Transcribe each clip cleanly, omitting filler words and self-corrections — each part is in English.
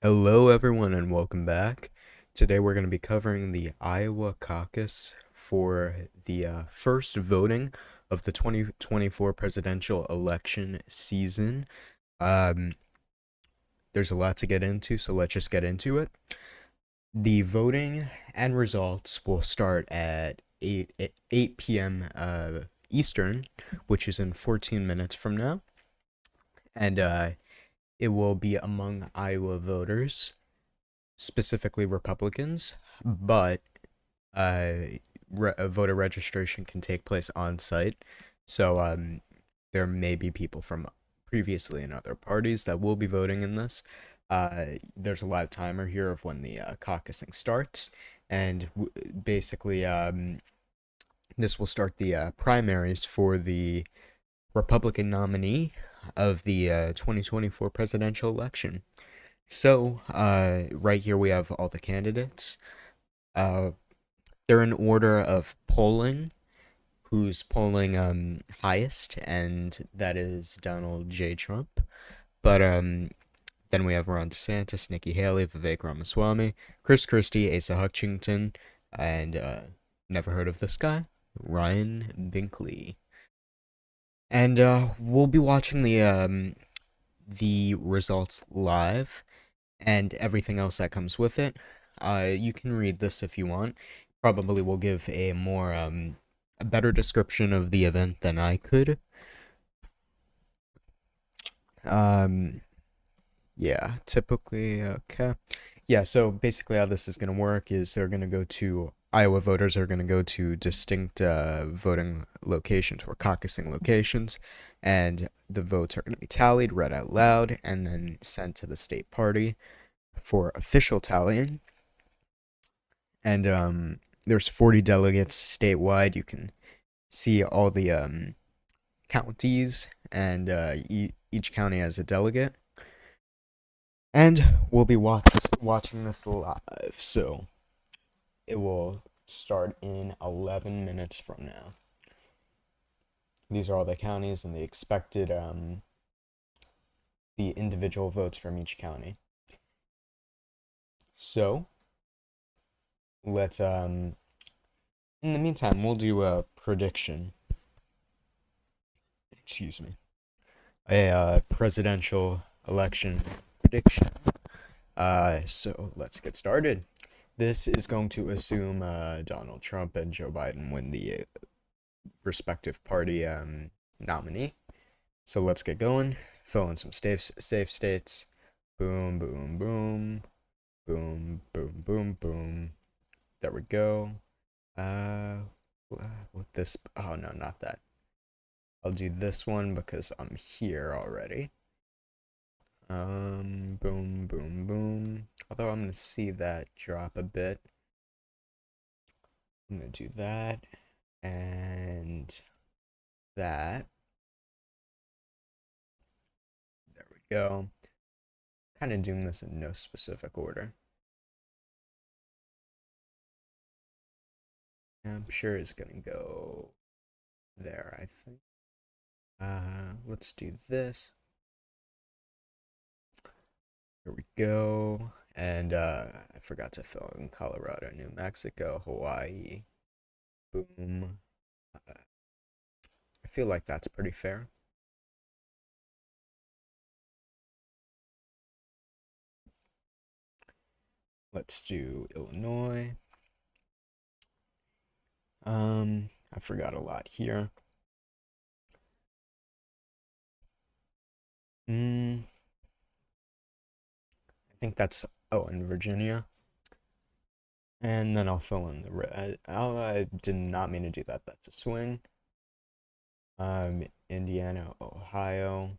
Hello, everyone, and welcome back. Today, we're going to be covering the Iowa caucus for the first voting of the 2024 presidential election season. Um, there's a lot to get into, so let's just get into it. The voting and results will start at 8 p.m. Eastern, which is in 14 minutes from now, and it will be among Iowa voters, specifically Republicans, but uh, voter registration can take place on site. So there may be people from previously in other parties that will be voting in this. There's a live timer here of when the caucusing starts, and basically this will start the primaries for the Republican nominee of the 2024 presidential election. So, right here we have all the candidates. Uh, they're in order of polling, who's polling highest, and that is Donald J. Trump. But then we have Ron DeSantis, Nikki Haley, Vivek Ramaswamy, Chris Christie, Asa Hutchinson, and never heard of this guy, Ryan Binkley. And we'll be watching the results live and everything else that comes with it. You can read this if you want. Probably will give a better description of the event than I could. Um, yeah, typically, okay. Yeah, so basically how this is going to work is Iowa voters are going to go to distinct voting locations or caucusing locations, and the votes are going to be tallied, read out loud, and then sent to the state party for official tallying. And there's 40 delegates statewide. You can see all the counties, and each county has a delegate. And we'll be watching this live, so it will start in 11 minutes from now. These are all the counties and the expected the individual votes from each county. So let's in the meantime, we'll do a prediction. Excuse me. A presidential election prediction. So let's get started. This is going to assume Donald Trump and Joe Biden win the respective party nominee. So let's get going. Fill in some safe states. Boom, boom, boom. Boom, boom, boom, boom. There we go. With this. Oh, no, not that. I'll do this one because I'm here already. Boom, boom, boom. Although I'm gonna see that drop a bit. I'm gonna do that and that. There we go. Kind of doing this in no specific order. I'm sure it's gonna go there, I think. Let's do this. Here we go. And I forgot to fill in Colorado, New Mexico, Hawaii. Boom. I feel like that's pretty fair. Let's do Illinois. I forgot a lot here. I think that's, oh, in Virginia. And then I'll fill in the red. Oh, I did not mean to do that. That's a swing. Indiana, Ohio.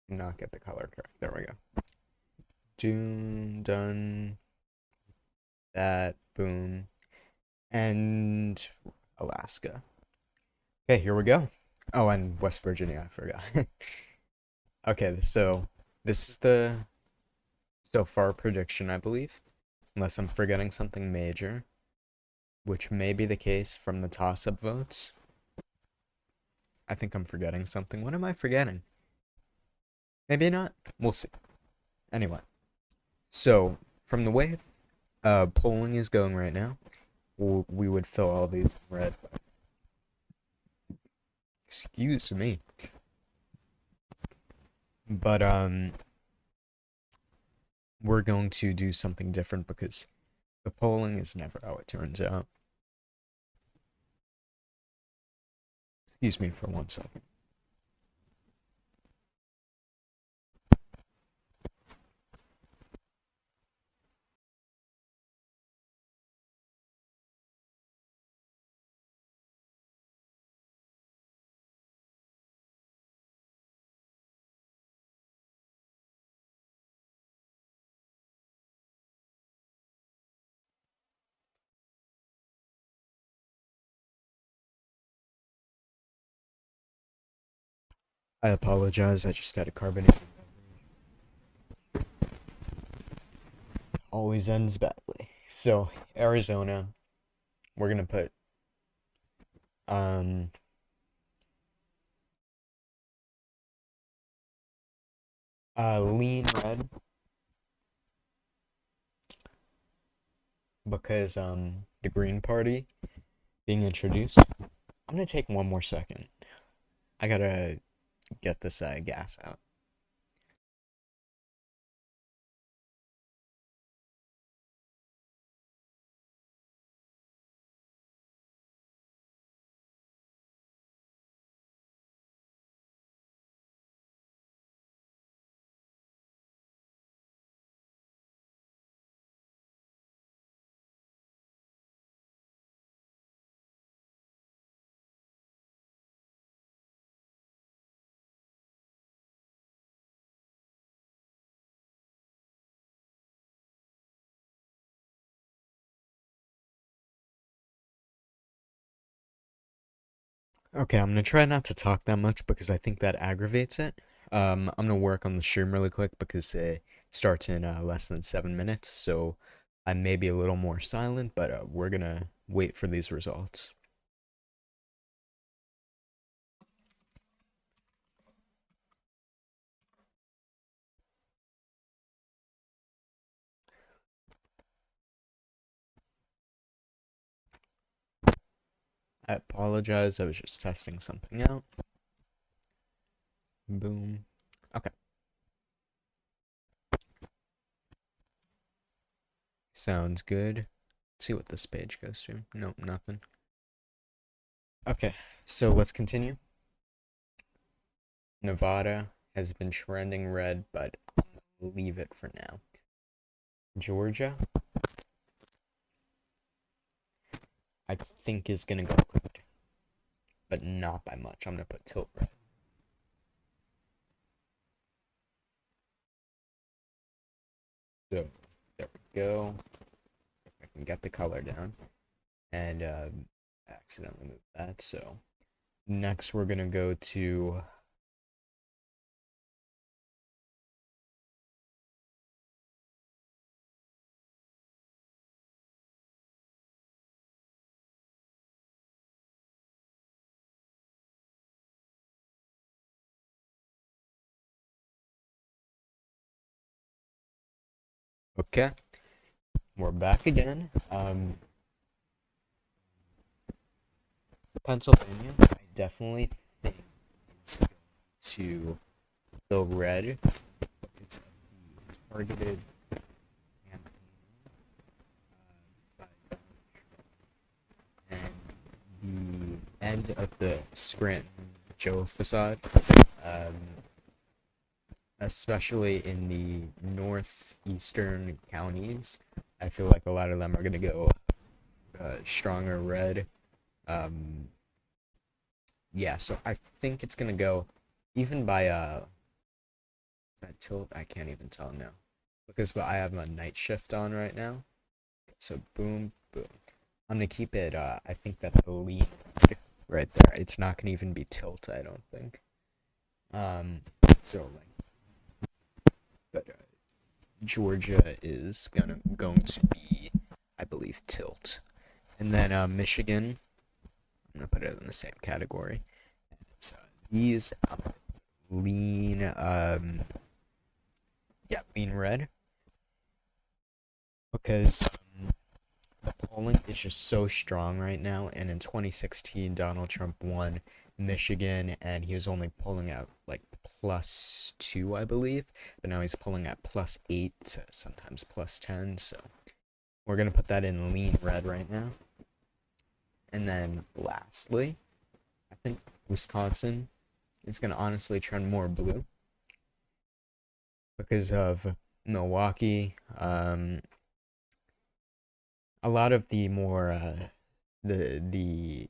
Not get the color correct. There we go. Done. That, boom. And Alaska. Okay, here we go. Oh, and West Virginia, I forgot. Okay, so this is the so far prediction, I believe, unless I'm forgetting something major, which may be the case from the toss-up votes. I think I'm forgetting something. What am I forgetting? Maybe not. We'll see. Anyway, so from the way polling is going right now, we would fill all these in red. Excuse me. But we're going to do something different because the polling is never how it turns out. Excuse me for 1 second. I apologize. I just had a carbonated. Always ends badly. So Arizona, we're gonna put um lean red because the Green Party being introduced. I'm gonna take 1 more second. I gotta get this gas out. Okay, I'm gonna try not to talk that much because I think that aggravates it. I'm gonna work on the stream really quick because it starts in less than 7 minutes, so I may be a little more silent, but we're gonna wait for these results. I apologize, I was just testing something out. Boom. Okay, sounds good. Let's see what this page goes to. Nope, nothing. Okay, so let's continue. Nevada has been trending red, but I'll leave it for now. Georgia, I think is gonna go red, but not by much. I'm gonna put tilt red. So there we go. If I can get the color down, and accidentally move that. So next we're gonna go to okay. We're back again. Pennsylvania, I definitely think it's going to go red because of the targeted campaign by Donald Trump and the end of the Scranton Joe facade, um, especially in the northeastern counties. I feel like a lot of them are going to go stronger red. Um, yeah, so I think it's gonna go even by is that tilt? I can't even tell now because I have my night shift on right now. So boom, boom. I'm gonna keep it. I think that's the lead right there. It's not gonna even be tilt. I don't think. Um, so like, but Georgia is going to be, I believe, tilt, and then Michigan. I'm gonna put it in the same category. So these lean lean red because the polling is just so strong right now. And in 2016, Donald Trump won Michigan, and he was only polling at like +2, I believe. But now he's polling at +8, sometimes +10. So we're gonna put that in lean red right now. And then lastly, I think Wisconsin is gonna honestly trend more blue because of Milwaukee. A lot of the more the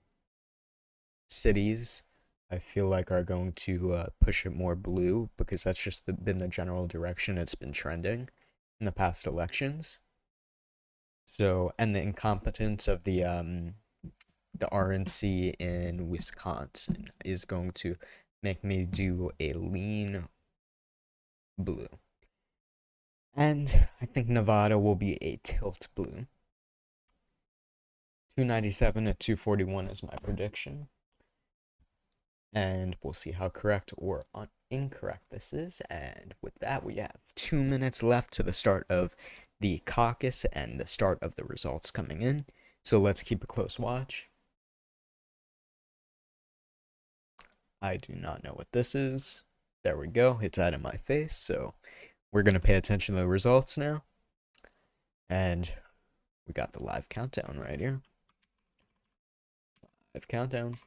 cities I feel like are going to push it more blue because that's just been the general direction it's been trending in the past elections. So, and the incompetence of the RNC in Wisconsin is going to make me do a lean blue. And I think Nevada will be a tilt blue. 297 to 241 is my prediction. And we'll see how correct or incorrect this is. And with that, we have 2 minutes left to the start of the caucus and the start of the results coming in. So let's keep a close watch. I do not know what this is. There we go. It's out of my face. So we're going to pay attention to the results now. And we got the live countdown right here. Live countdown.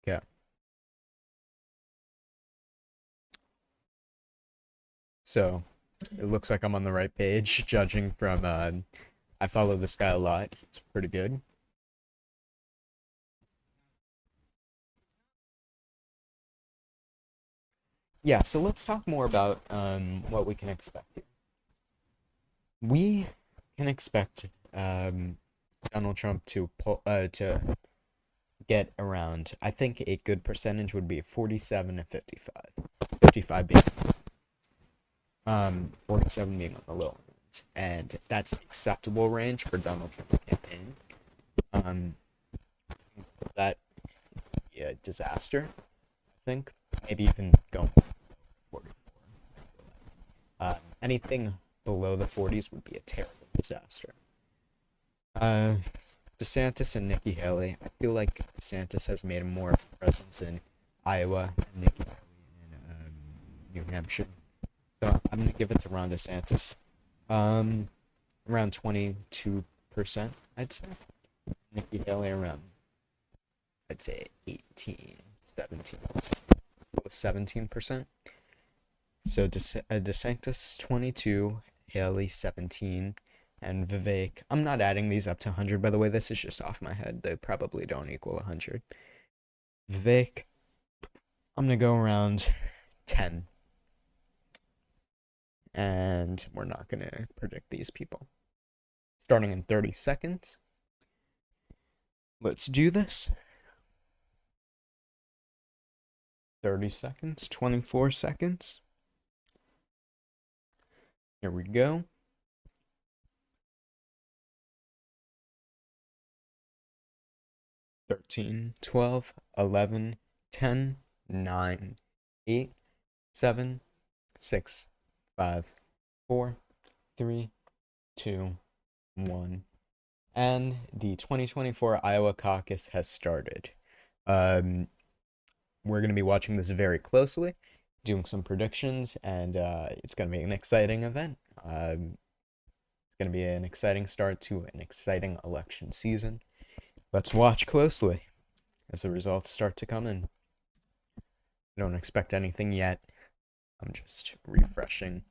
Yeah. So it looks like I'm on the right page, judging from I follow this guy a lot. It's pretty good. Yeah, so let's talk more about what we can expect here. We can expect Donald Trump to get around. I think a good percentage would be 47 to 55. 55 being 47 being on the low end, and that's the acceptable range for Donald Trump's campaign. That yeah, disaster. I think maybe even going 44. Anything below the 40s would be a terrible disaster. DeSantis and Nikki Haley. I feel like DeSantis has made more of a presence in Iowa and Nikki Haley in New Hampshire. So I'm gonna give it to Ron DeSantis. Around 22%, I'd say. Nikki Haley around, I'd say 18, 17, 17%. So DeSantis 22, Haley 17, and Vivek. I'm not adding these up to 100, by the way. This is just off my head. They probably don't equal 100. Vivek, I'm gonna go around 10. And we're not gonna predict these people. Starting in 30 seconds. Let's do this. 30 seconds, 24 seconds. Here we go. 13, 12, 11, 10, 9, 8, 7, 6, 5, 4, 3, 2, 1. And the 2024 Iowa caucus has started. We're going to be watching this very closely, doing some predictions, and it's going to be an exciting event. It's going to be an exciting start to an exciting election season. Let's watch closely as the results start to come in. I don't expect anything yet. I'm just refreshing.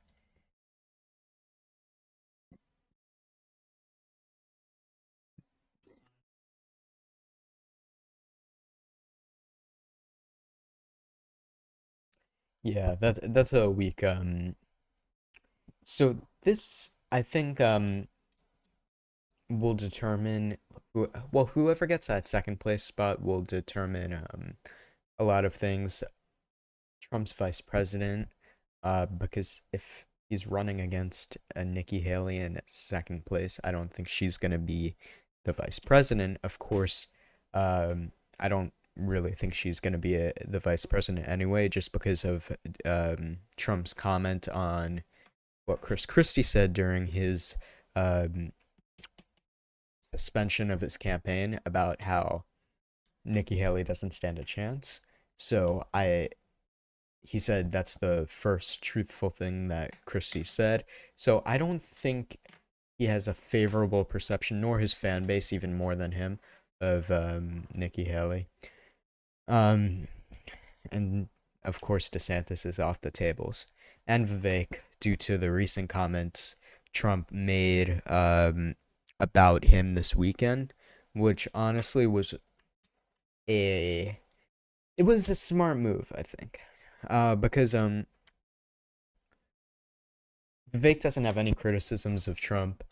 Yeah, that's a week. So this, I think, will determine whoever gets that second place spot will determine a lot of things. Trump's vice president, because if he's running against Nikki Haley in second place, I don't think she's gonna be the vice president. Of course, I don't really think she's going to be the vice president anyway, just because of Trump's comment on what Chris Christie said during his um, suspension of his campaign about how Nikki Haley doesn't stand a chance. So he said that's the first truthful thing that Christie said. So I don't think he has a favorable perception, nor his fan base, even more than him, of Nikki Haley. Um, and of course, DeSantis is off the tables. And Vivek, due to the recent comments Trump made about him this weekend, which honestly was a it was a smart move, I think. Because Vivek doesn't have any criticisms of Trump,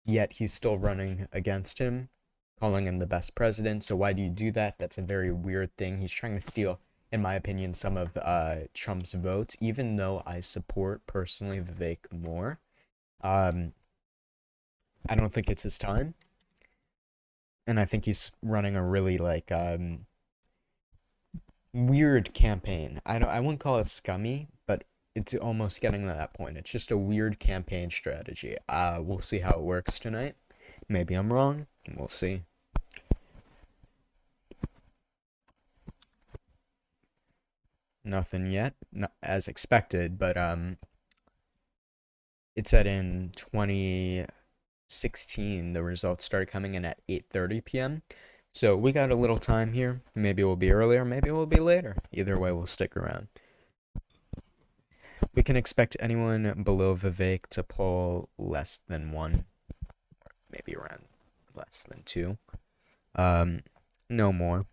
yet he's still running against him, calling him the best president. So why do you do that? That's a very weird thing. He's trying to steal, in my opinion, some of Trump's votes, even though I support personally Vivek more. I don't think it's his time. And I think he's running a really weird campaign. I wouldn't call it scummy, but it's almost getting to that point. It's just a weird campaign strategy. We'll see how it works tonight. Maybe I'm wrong. We'll see. Nothing yet, not as expected, but it said in 2016 the results started coming in at 8:30 p.m. So we got a little time here. Maybe we'll be earlier, maybe we'll be later. Either way, we'll stick around. We can expect anyone below Vivek to poll less than 1, maybe around less than 2. No more.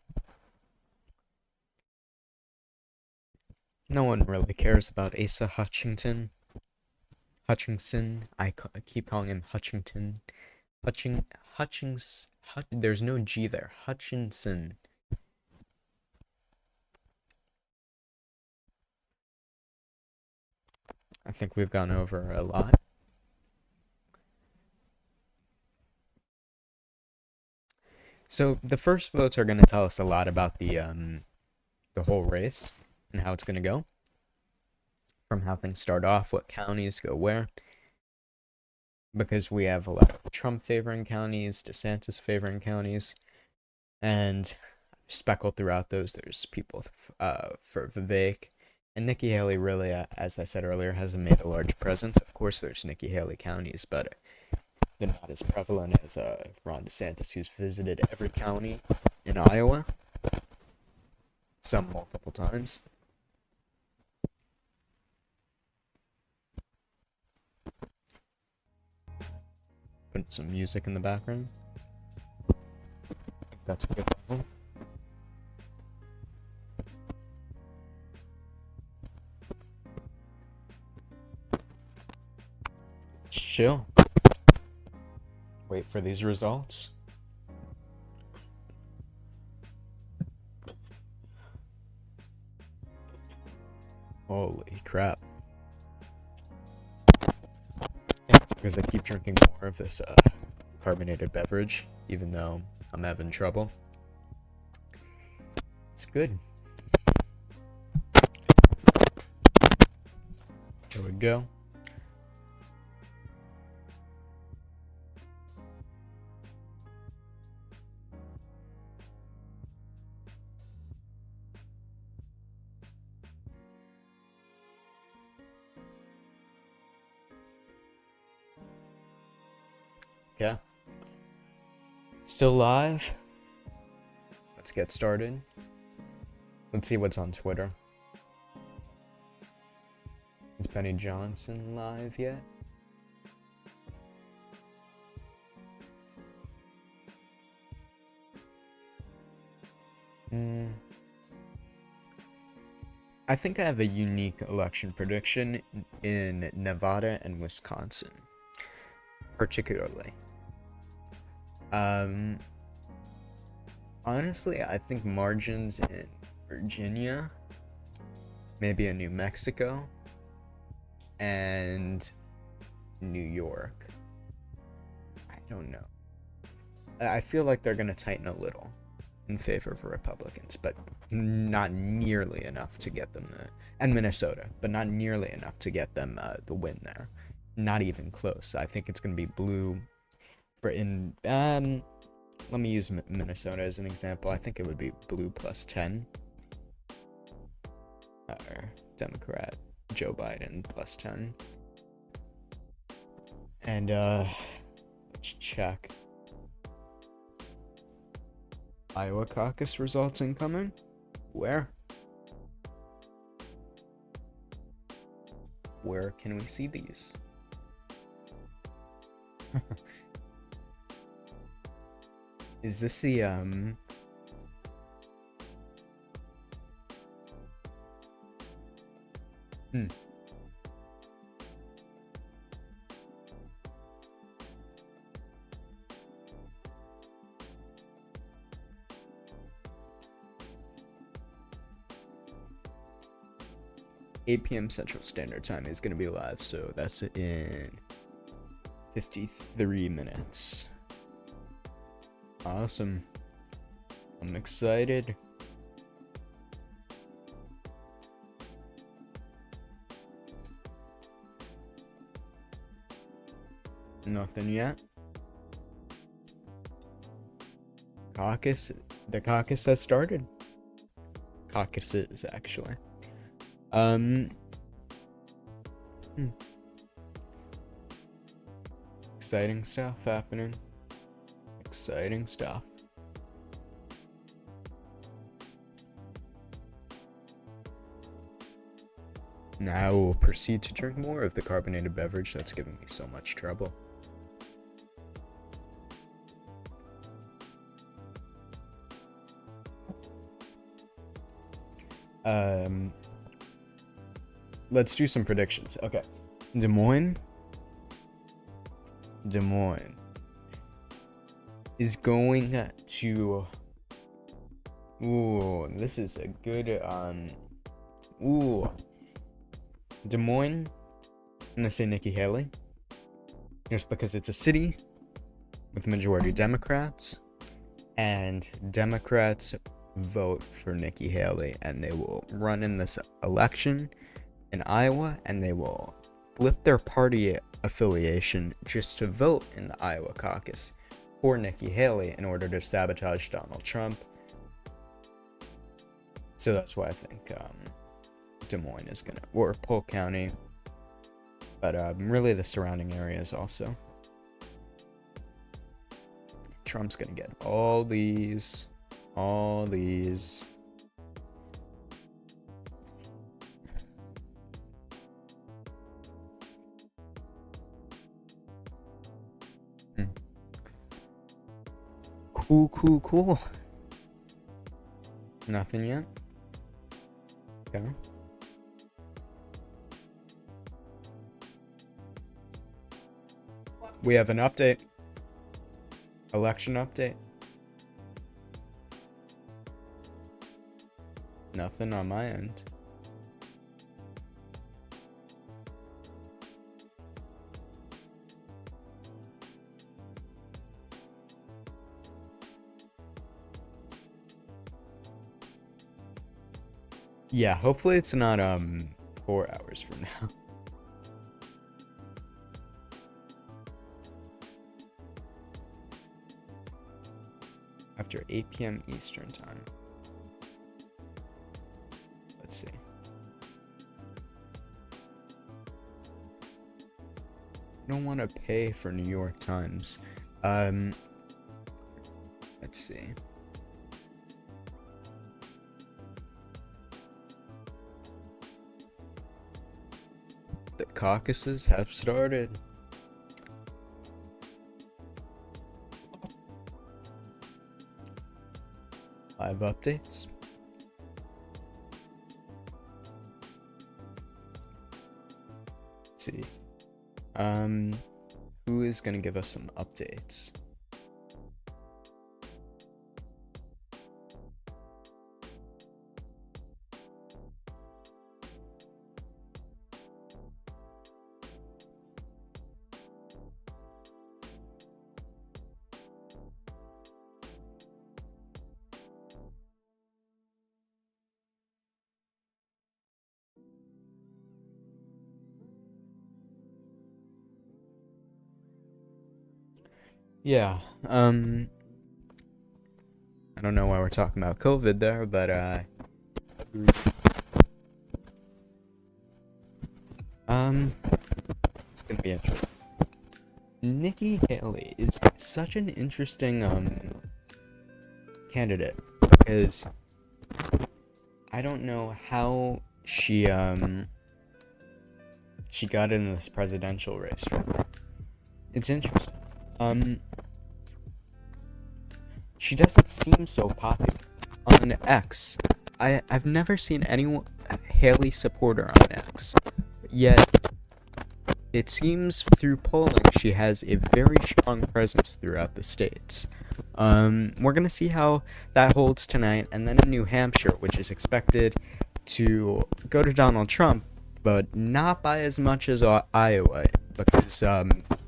No one really cares about Asa Hutchinson. I keep calling him Hutchington. There's no G there. Hutchinson. I think we've gone over a lot. So the first votes are going to tell us a lot about the whole race and how it's going to go. From how things start off, what counties go where. Because we have a lot of Trump favoring counties, DeSantis favoring counties, and speckled throughout those, there's people for Vivek. And Nikki Haley really, as I said earlier, hasn't made a large presence. Of course, there's Nikki Haley counties, but they're not as prevalent as Ron DeSantis, who's visited every county in Iowa, some multiple times. Putting some music in the background. I think that's a good level. Chill. Wait for these results. Holy crap. It's because I keep drinking more of this carbonated beverage, even though I'm having trouble. It's good. Here we go. Yeah. Still live? Let's get started. Let's see what's on Twitter. Is Benny Johnson live yet? I think I have a unique election prediction in Nevada and Wisconsin, particularly. Honestly, I think margins in Virginia, maybe in New Mexico, and New York. I don't know. I feel like they're gonna tighten a little. in favor of Republicans, but not nearly enough to get them and Minnesota, but not nearly enough to get them the win there. Not even close. I think it's going to be blue let me use Minnesota as an example. I think it would be blue plus 10. Or Democrat Joe Biden plus 10. And let's check. Iowa caucus results incoming. Where can we see these? Is this the 8 p.m. Central Standard Time is going to be live, so that's in 53 minutes. Awesome. I'm excited. Nothing yet. The caucus has started. Caucuses, actually. Exciting stuff happening. Exciting stuff. Now we'll proceed to drink more of the carbonated beverage that's giving me so much trouble. Let's do some predictions. Okay. Des Moines is going to... Ooh, this is a good, Des Moines, I'm gonna say Nikki Haley. Just because it's a city with majority Democrats, and Democrats vote for Nikki Haley, and they will run in this election in Iowa, and they will flip their party affiliation just to vote in the Iowa caucus for Nikki Haley in order to sabotage Donald Trump. So that's why I think Des Moines is gonna, or Polk County, but really the surrounding areas also. Trump's gonna get all these. Cool. Nothing yet? Okay. We have an update. Election update. Nothing on my end. Yeah, hopefully it's not 4 hours from now. After 8 p.m. Eastern time. Let's see. I don't want to pay for New York Times. Let's see. The caucuses have started. Live updates. Let's see. Who is gonna give us some updates? Yeah, I don't know why we're talking about COVID there, but, it's gonna be interesting. Nikki Haley is such an interesting, candidate, because I don't know how she got into this presidential race. It's interesting. She doesn't seem so popular on X. I've never seen anyone Haley supporter on X. Yet it seems through polling she has a very strong presence throughout the states. We're gonna see how that holds tonight, and then in New Hampshire, which is expected to go to Donald Trump, but not by as much as Iowa, because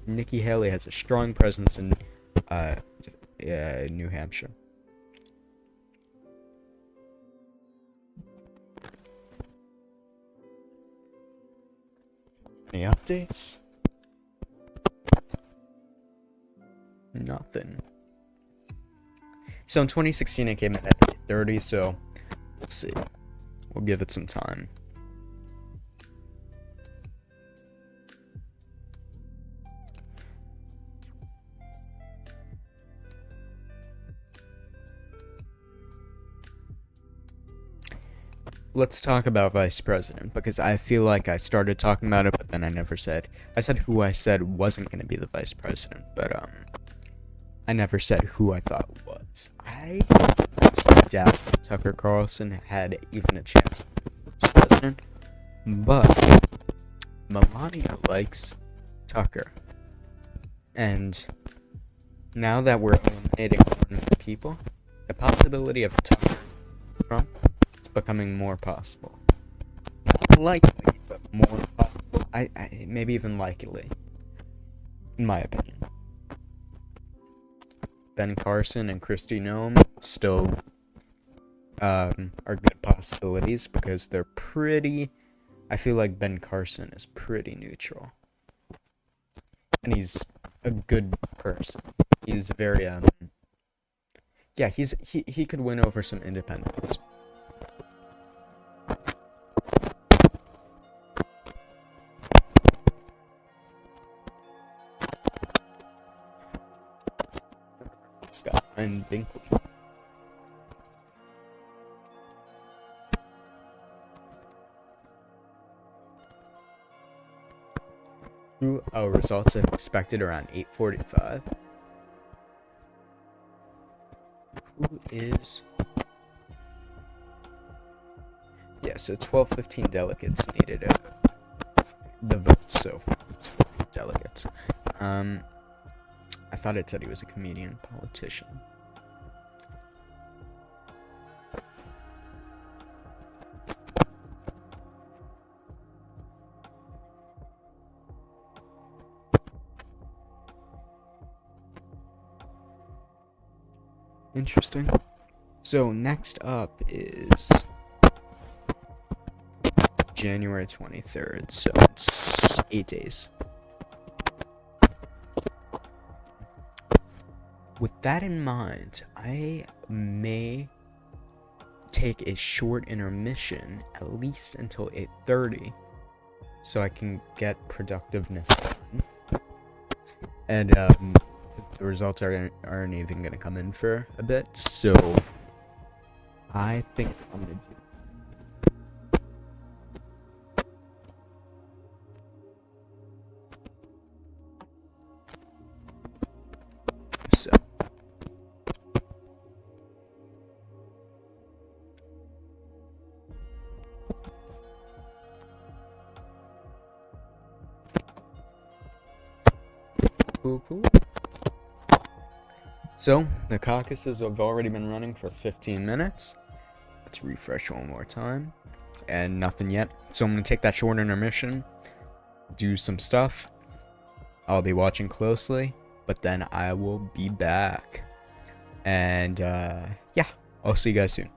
Nikki Haley has a strong presence in New Hampshire. Any updates? Nothing. So in 2016 it came in at 8:30, so we'll see. We'll give it some time. Let's talk about vice president, because I feel like I started talking about it, but then I never said. I said who I said wasn't going to be the vice president, but I never said who I thought was. I doubt Tucker Carlson had even a chance to be vice president, but Melania likes Tucker. And now that we're eliminating more people, the possibility of Tucker Trump is becoming more possible. Not likely, but more possible. I maybe even likely, in my opinion. Ben Carson and Kristi Noem still are good possibilities because they're pretty. I feel like Ben Carson is pretty neutral, and he's a good person. He's very yeah, he could win over some independents. Scott and Binkley. Results are expected around 8:45. Who is? Yeah, so 1215 delegates needed the votes, so delegates. I thought it said he was a comedian politician. Interesting. So next up is January 23rd, so it's 8 days. With that in mind, I may take a short intermission, at least until 8:30, so I can get productiveness done. And the results aren't even gonna come in for a bit, so I think I'm gonna do. So. Cool. So, the caucuses have already been running for 15 minutes. Let's refresh one more time. And nothing yet. So I'm going to take that short intermission, do some stuff. I'll be watching closely, but then I will be back. And, yeah, I'll see you guys soon.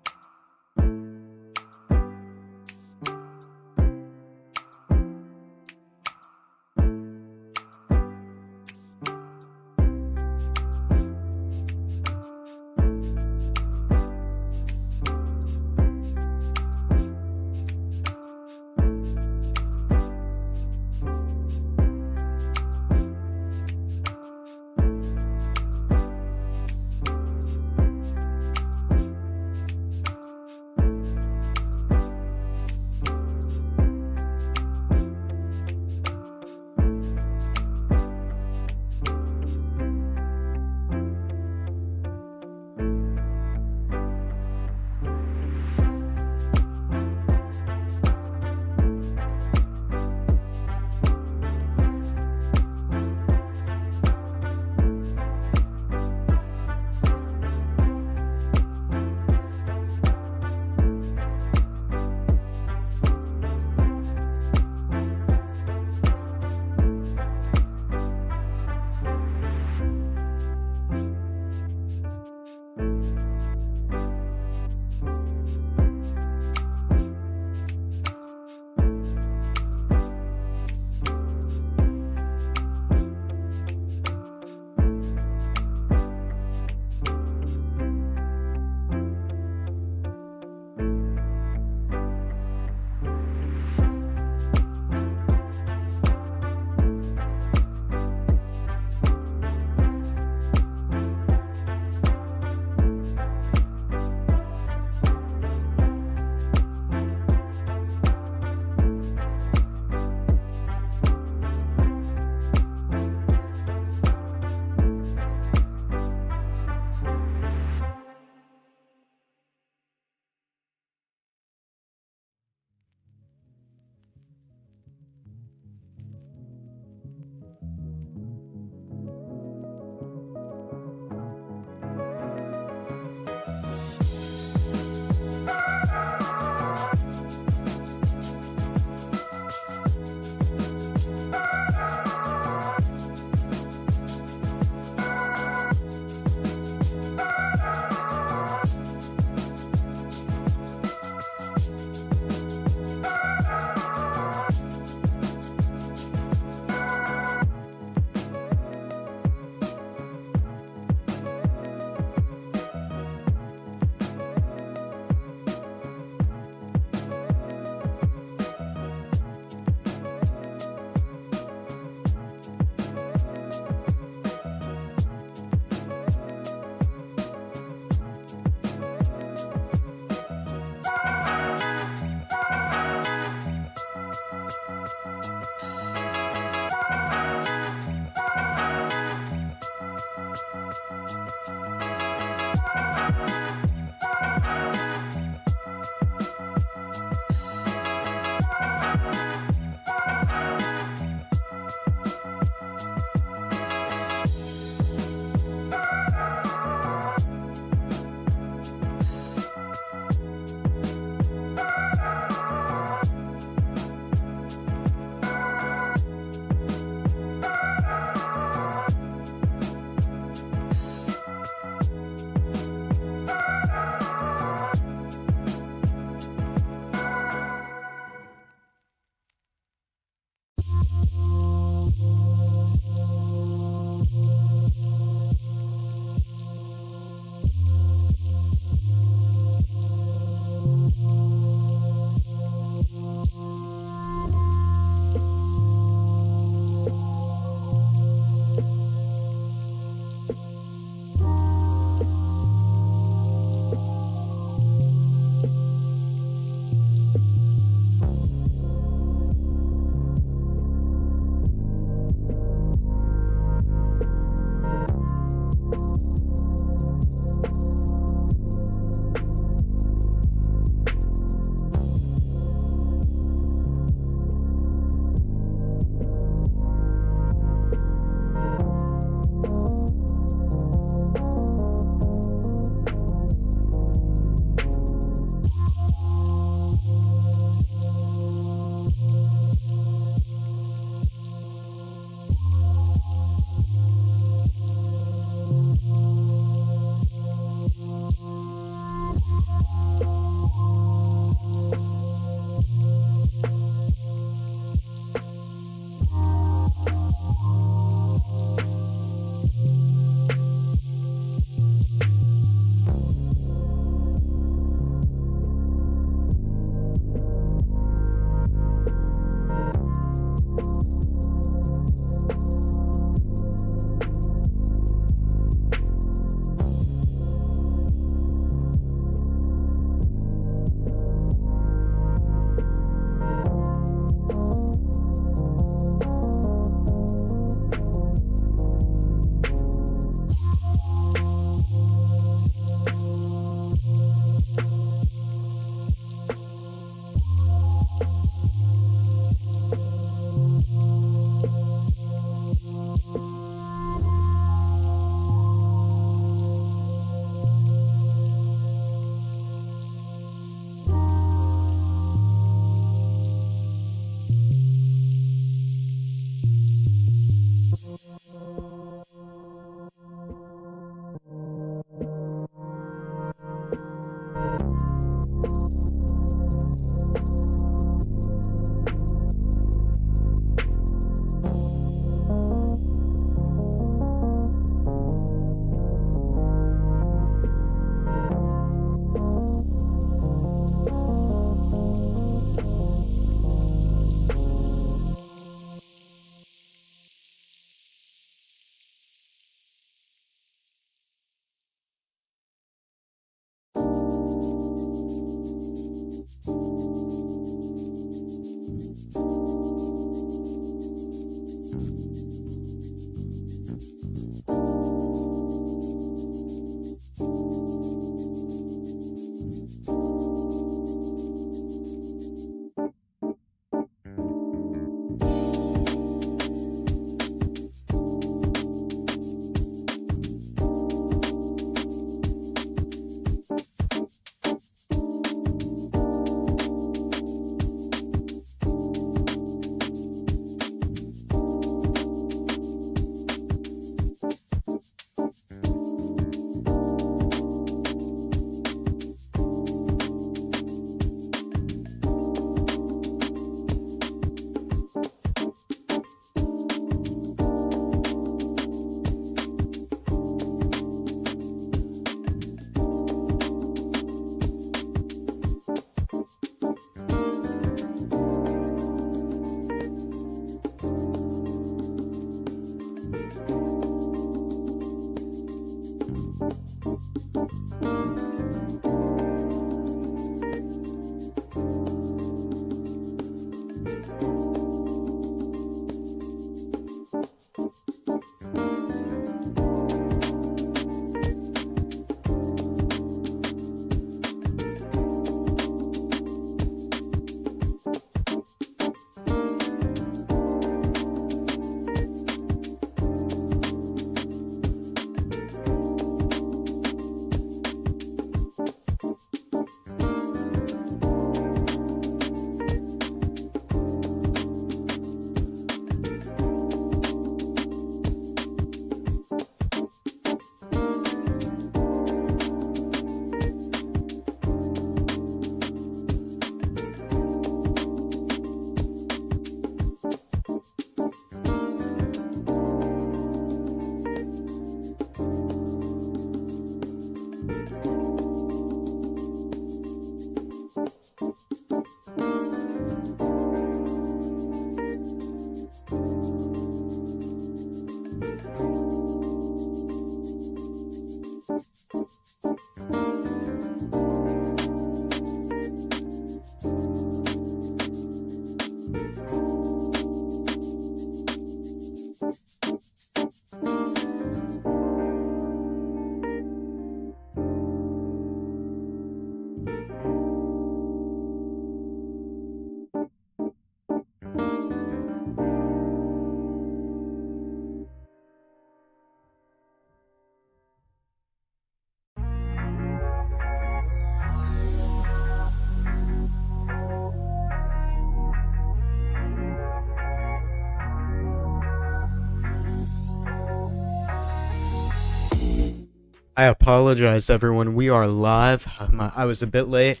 I apologize, everyone. We are live. I was a bit late.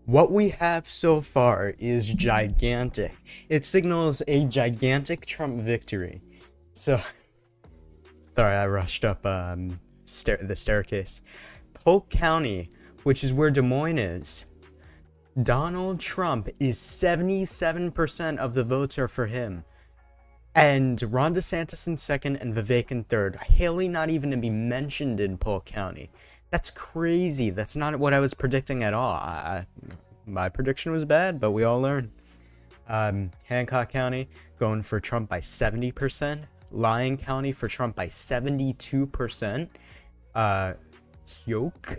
What we have so far is gigantic. It signals a gigantic Trump victory. So, sorry, I rushed up the staircase. Polk County, which is where Des Moines is. Donald Trump is 77% of the votes are for him. And Ron DeSantis in second and Vivek in third. Haley not even to be mentioned in Polk County. That's crazy. That's not what I was predicting at all. My prediction was bad, but we all learn. Hancock County going for Trump by 70%. Lyon County for Trump by 72%. Keokuk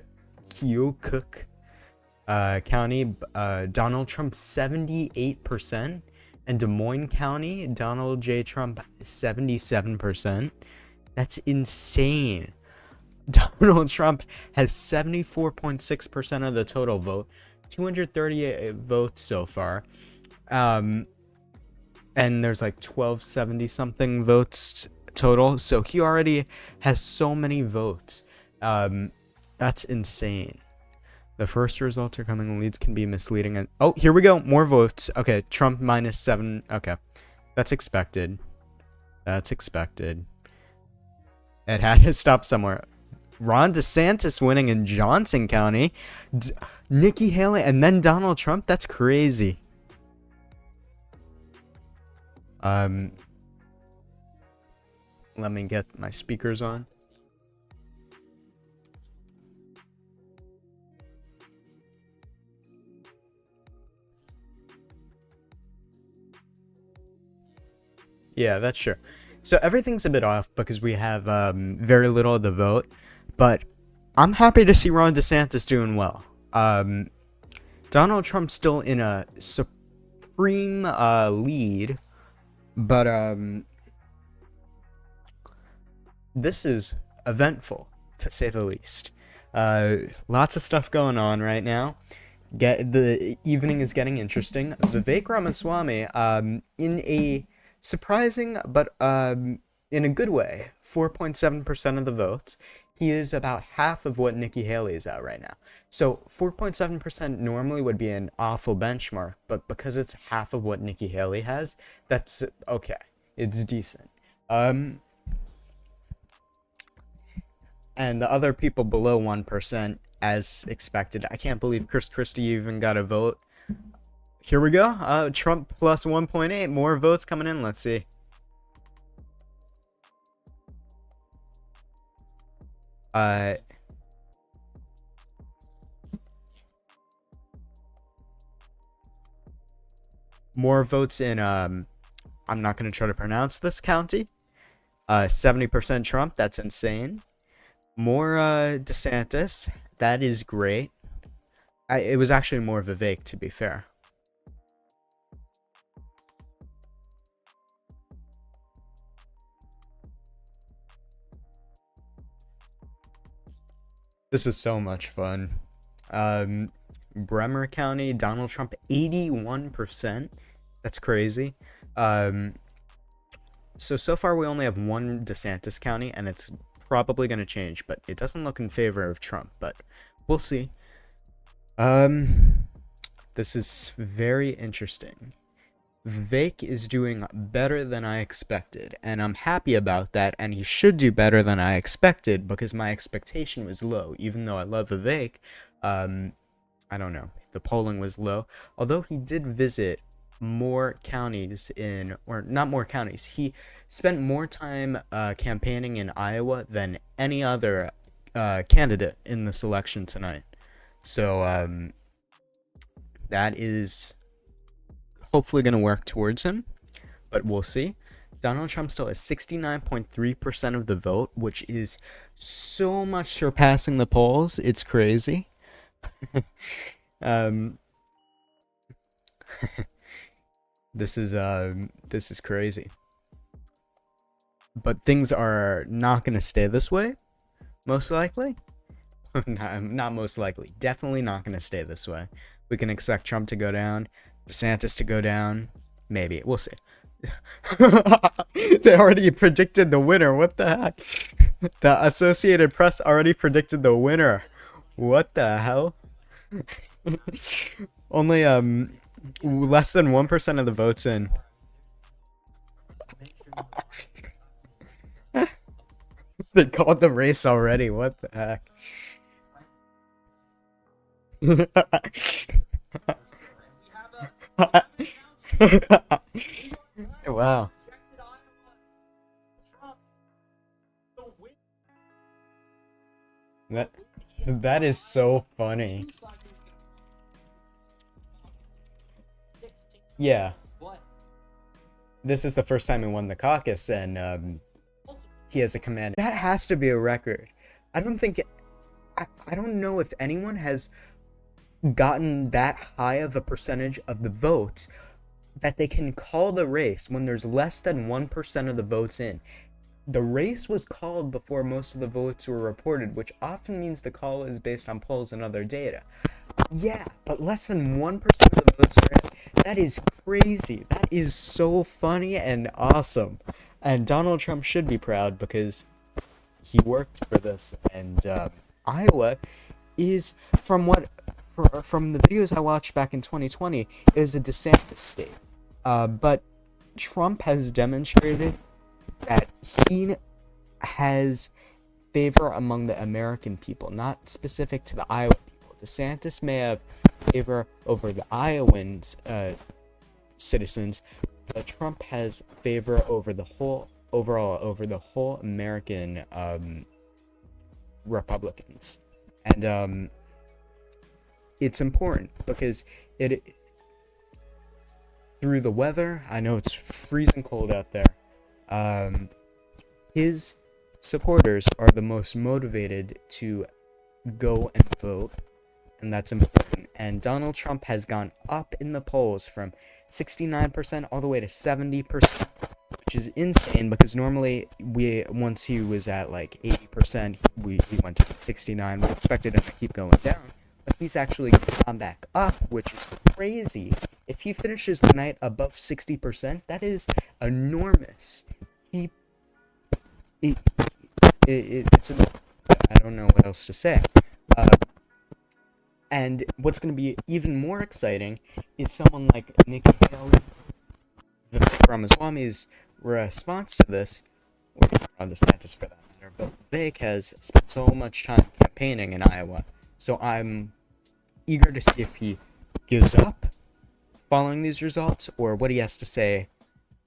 County, Donald Trump 78%. And Des Moines County, Donald J. Trump 77%. That's insane. Donald Trump has 74.6% of the total vote, 238 votes so far. And there's like 1270 something votes total. So he already has so many votes. That's insane. The first results are coming. Leads can be misleading. And oh, here we go. More votes. Okay, Trump -7. Okay, that's expected. That's expected. It had to stop somewhere. Ron DeSantis winning in Johnson County. Nikki Haley and then Donald Trump. That's crazy. Let me get my speakers on. Yeah, that's true. So everything's a bit off because we have very little of the vote, but I'm happy to see Ron DeSantis doing well. Donald Trump's still in a supreme lead, but this is eventful, to say the least. Lots of stuff going on right now. The evening is getting interesting. Vivek Ramaswamy, in a surprising, but in a good way, 4.7% of the votes. He is about half of what Nikki Haley is at right now. So 4.7% normally would be an awful benchmark, but because it's half of what Nikki Haley has, that's okay. It's decent. And the other people below 1%, as expected. I can't believe Chris Christie even got a vote. Here we go. Trump plus 1.8. More votes coming in. Let's see. More votes in, I'm not going to try to pronounce this county. 70% Trump. That's insane. More DeSantis. That is great. It was actually more Vivek, to be fair. This is so much fun. Bremer County, Donald Trump, 81%. That's crazy. So far we only have one DeSantis county, and it's probably going to change, but it doesn't look in favor of Trump, but we'll see. This is very interesting. Vivek is doing better than I expected, and I'm happy about that, and he should do better than I expected because my expectation was low. Even though I love Vivek, I don't know, the polling was low, although he did visit more counties or not more counties, he spent more time campaigning in Iowa than any other candidate in this election tonight. So that is hopefully going to work towards him, but we'll see. Donald Trump still has 69.3% of the vote, which is so much surpassing the polls. It's crazy. This is crazy. But things are not going to stay this way, most likely. Not most likely. Definitely not going to stay this way. We can expect Trump to go down, DeSantis to go down. Maybe. We'll see. They already predicted the winner. What the heck? The Associated Press already predicted the winner. What the hell? Only less than 1% of the votes in. They called the race already. What the heck? Wow. That that is so funny. Yeah. This is the first time he won the caucus, and he has a command. That has to be a record. I don't think I don't know if anyone has gotten that high of a percentage of the votes that they can call the race when there's less than 1% of the votes in. The race was called before most of the votes were reported, which often means the call is based on polls and other data. Yeah, but less than 1% of the votes are in. That is crazy. That is so funny and awesome. And Donald Trump should be proud because he worked for this. And Iowa is, from the videos I watched back in 2020, is a DeSantis state. But Trump has demonstrated that he has favor among the American people, not specific to the Iowa people. DeSantis may have favor over the Iowans citizens, but Trump has favor over the whole American Republicans. And it's important because it through the weather, I know it's freezing cold out there, his supporters are the most motivated to go and vote, and that's important. And Donald Trump has gone up in the polls from 69% all the way to 70%, which is insane because normally once he was at like 80%, he went to 69. We expected him to keep going down, but he's actually gone back up, which is crazy. If he finishes the night above 60%, that is enormous. It's I don't know what else to say. And what's going to be even more exciting is someone like Nikki Haley, Vivek Ramaswamy's response to this, or Ron DeSantis for that matter, but Vivek has spent so much time campaigning in Iowa, so I'm eager to see if he gives up following these results or what he has to say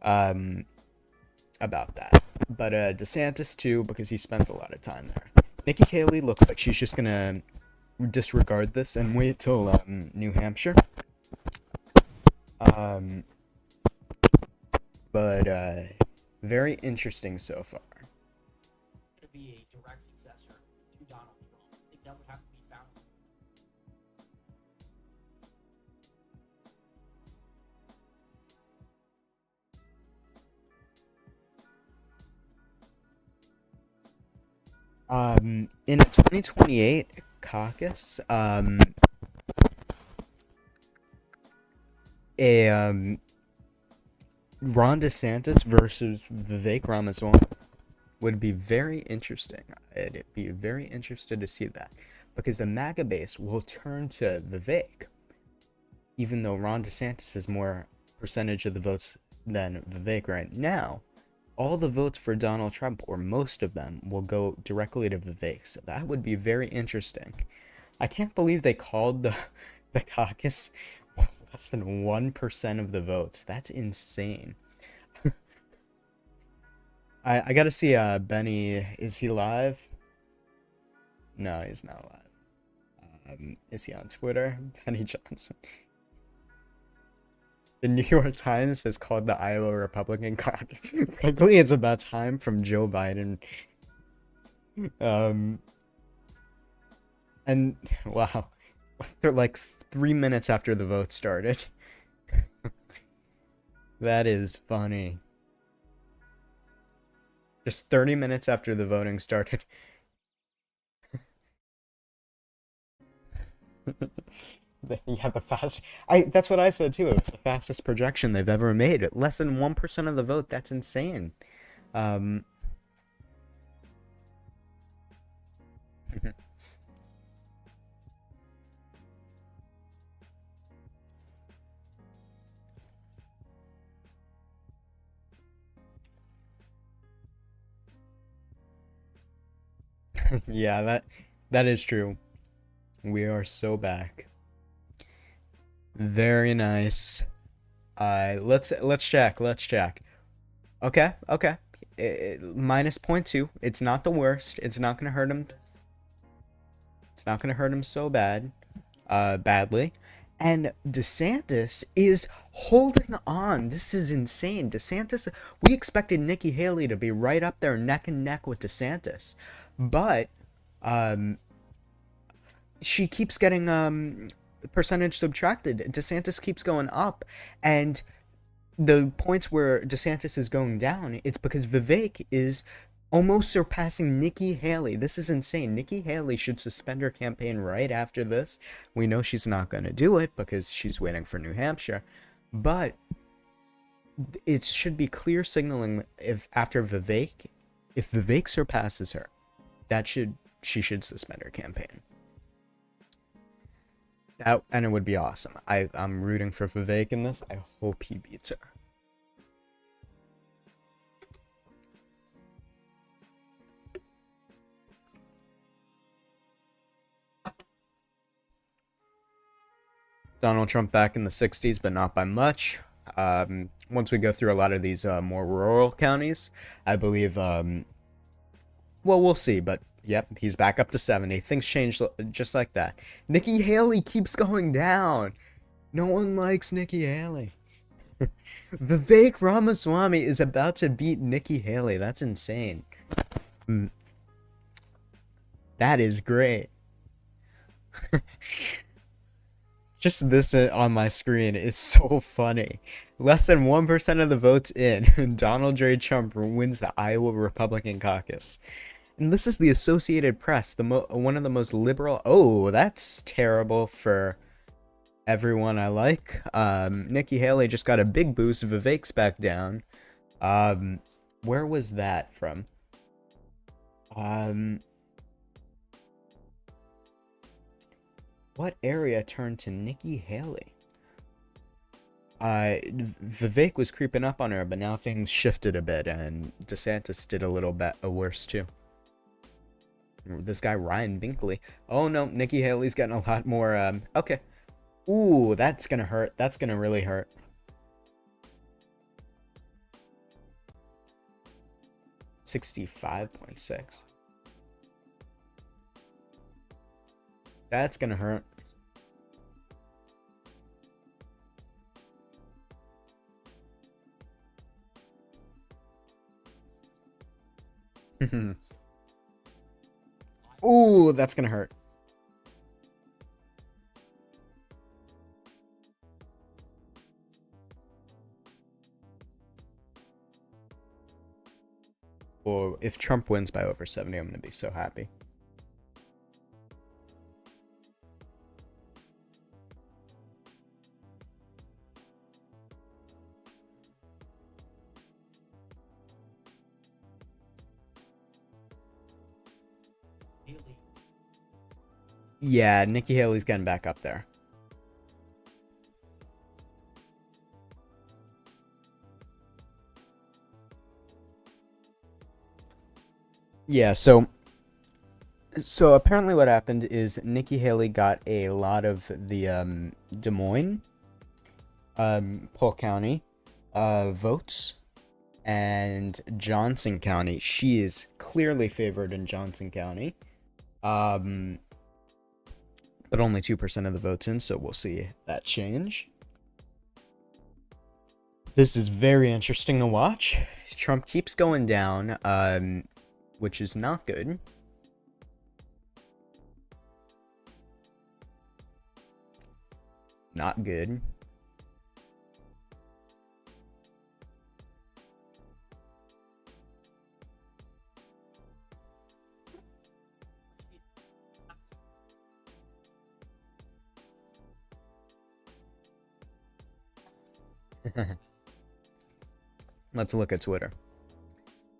about that. But DeSantis too, because he spent a lot of time there. Nikki Haley looks like she's just gonna disregard this and wait till New Hampshire. But very interesting so far. To be a direct successor to Donald Trump, I think that would have to be found. In a 2028 caucus, Ron DeSantis versus Vivek Ramaswamy would be very interesting. I'd be very interested to see that because the MAGA base will turn to Vivek, even though Ron DeSantis has more percentage of the votes than Vivek right now. All the votes for Donald Trump, or most of them, will go directly to Vivek. So that would be very interesting. I can't believe they called the caucus less than 1% of the votes. That's insane. I gotta see Benny. Is he live? No, he's not live. Is he on Twitter? Benny Johnson. The New York Times has called the Iowa Republican caucus. Frankly, it's about time from Joe Biden. And wow, they're like 3 minutes after the vote started. That is funny. Just 30 minutes after the voting started. Yeah, that's what I said too. It was the fastest projection they've ever made. Less than 1% of the vote. That's insane. Yeah, that is true. We are so back. Very nice. Let's check. Let's check. Okay, okay. Minus point two. It's not the worst. It's not gonna hurt him. It's not gonna hurt him so badly. And DeSantis is holding on. This is insane. DeSantis. We expected Nikki Haley to be right up there, neck and neck with DeSantis, but um, she keeps getting percentage subtracted. DeSantis keeps going up, and the points where DeSantis is going down, it's because Vivek is almost surpassing Nikki Haley. This is insane. Nikki Haley should suspend her campaign right after this. We know she's not going to do it because she's waiting for New Hampshire, but it should be clear signaling if Vivek surpasses her, she should suspend her campaign. And it would be awesome. I'm rooting for Vivek in this. I hope he beats her. Donald Trump back in the 60s, but not by much. Once we go through a lot of these more rural counties, I believe, well, we'll see, but yep, he's back up to 70. Things changed just like that. Nikki Haley keeps going down. No one likes Nikki Haley. Vivek Ramaswamy is about to beat Nikki Haley. That's insane. That is great. Just this on my screen is so funny. Less than 1% of the votes in, Donald J. Trump wins the Iowa Republican Caucus. And this is the Associated Press, one of the most liberal. Oh, that's terrible for everyone I like. Nikki Haley just got a big boost. Vivek's back down. Where was that from? What area turned to Nikki Haley? Vivek was creeping up on her, but now things shifted a bit, and DeSantis did a little bit worse too. This guy Ryan Binkley. Oh no, Nikki Haley's getting a lot more. Okay. Ooh, that's gonna hurt. That's gonna really hurt. $65.6. That's gonna hurt. Ooh, that's gonna hurt. Or if Trump wins by over 70, I'm gonna be so happy. Haley. Yeah, Nikki Haley's getting back up there. Yeah, so apparently what happened is Nikki Haley got a lot of the Des Moines, Polk County votes, and Johnson County. She is clearly favored in Johnson County. But only 2% of the votes in, so we'll see that change. This is very interesting to watch. Trump keeps going down, which is not good. Not good. Let's look at Twitter.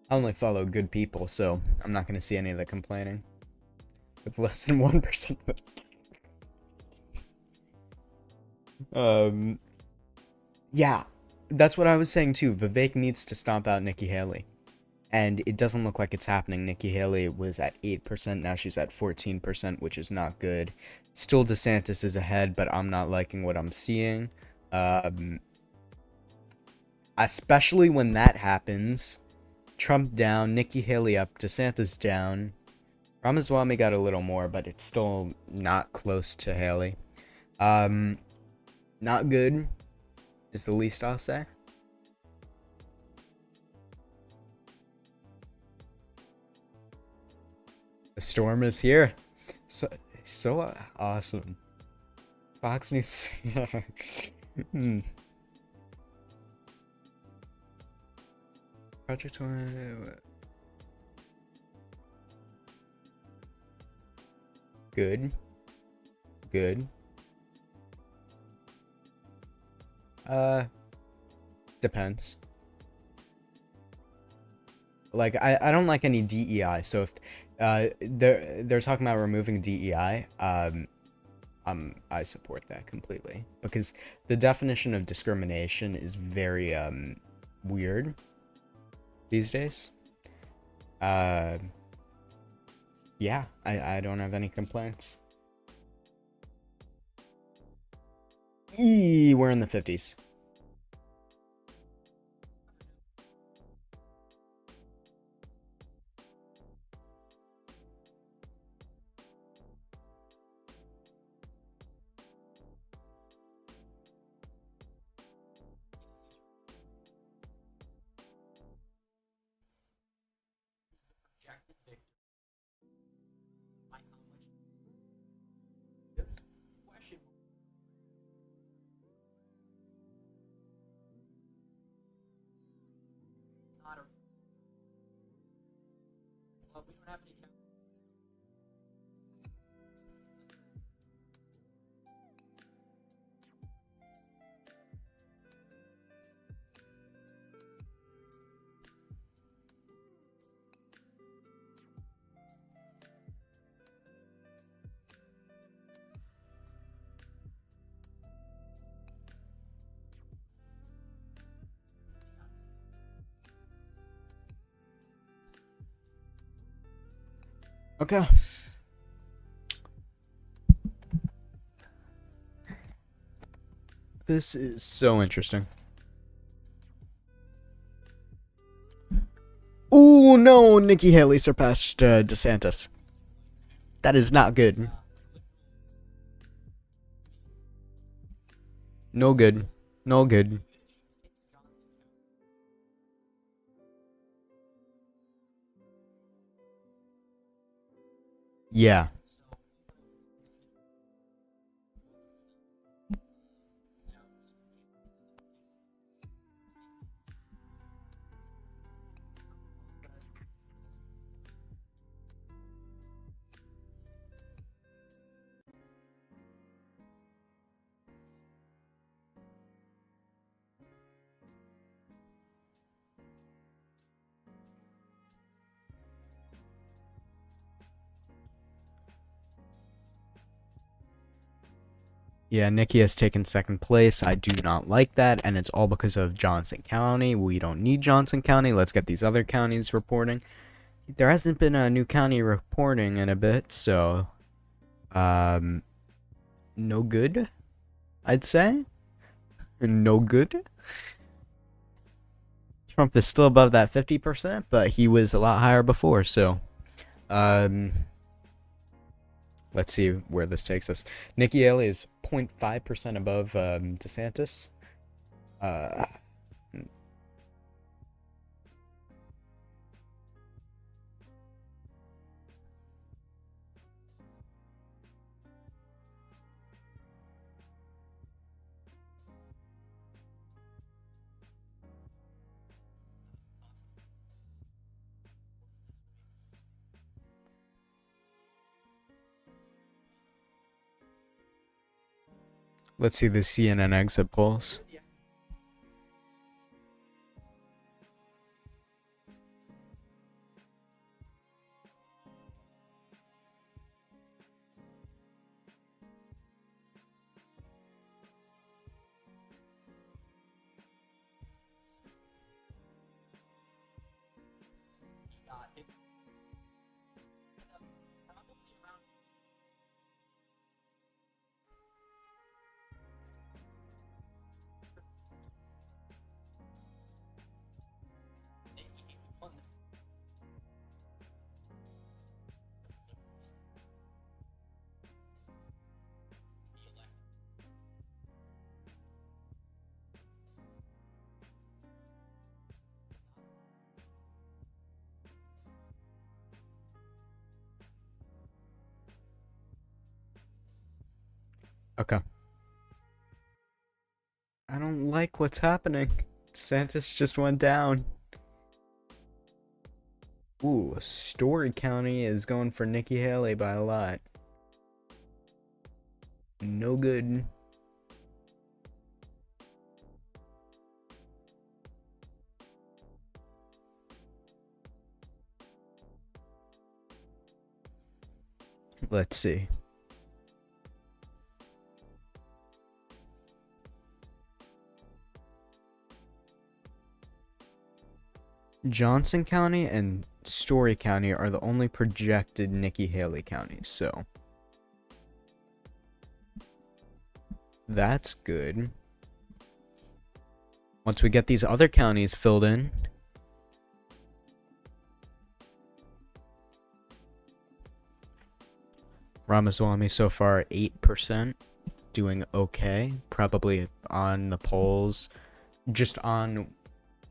I only follow good people, so I'm not going to see any of the complaining. with less than 1%. Yeah, that's what I was saying too. Vivek needs to stomp out Nikki Haley. And it doesn't look like it's happening. Nikki Haley was at 8%, now she's at 14%, which is not good. Still, DeSantis is ahead, but I'm not liking what I'm seeing. Especially when that happens. Trump down, Nikki Haley up, DeSantis down. Ramaswamy got a little more, but it's still not close to Haley. Not good is the least I'll say. The storm is here. So awesome. Fox News. Project 1. Good. Good. Depends. Like I don't like any DEI. So if they're talking about removing DEI, I support that completely because the definition of discrimination is very weird these days. Yeah, I don't have any complaints. We're in the 50s. Projected victory. By how much? There's question. Not a. Well, we don't have any. Okay. This is so interesting. Ooh, no, Nikki Haley surpassed DeSantis. That is not good. No good. No good. Yeah. Yeah, Nikki has taken second place. I do not like that, and it's all because of Johnson County. We don't need Johnson County. Let's get these other counties reporting. There hasn't been a new county reporting in a bit, so no good, I'd say. No good. Trump is still above that 50%, but he was a lot higher before, so let's see where this takes us. Nikki Haley is 0.5% above DeSantis. Let's see the CNN exit polls. Okay. I don't like what's happening. DeSantis just went down. Ooh, Story County is going for Nikki Haley by a lot. No good. Let's see. Johnson County and Story County are the only projected Nikki Haley counties, so that's good. Once we get these other counties filled in, Ramaswamy so far 8%, doing okay, probably on the polls, just on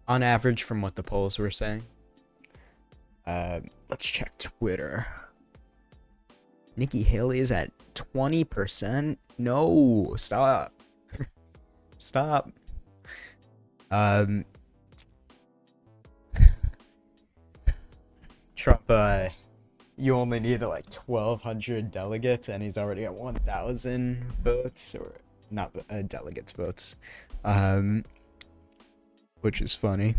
average from what the polls were saying. Let's check Twitter. Nikki Haley is at 20%. No, stop. Stop. Trump, you only need like 1,200 delegates, and he's already at 1,000 votes, or not delegates votes, which is funny.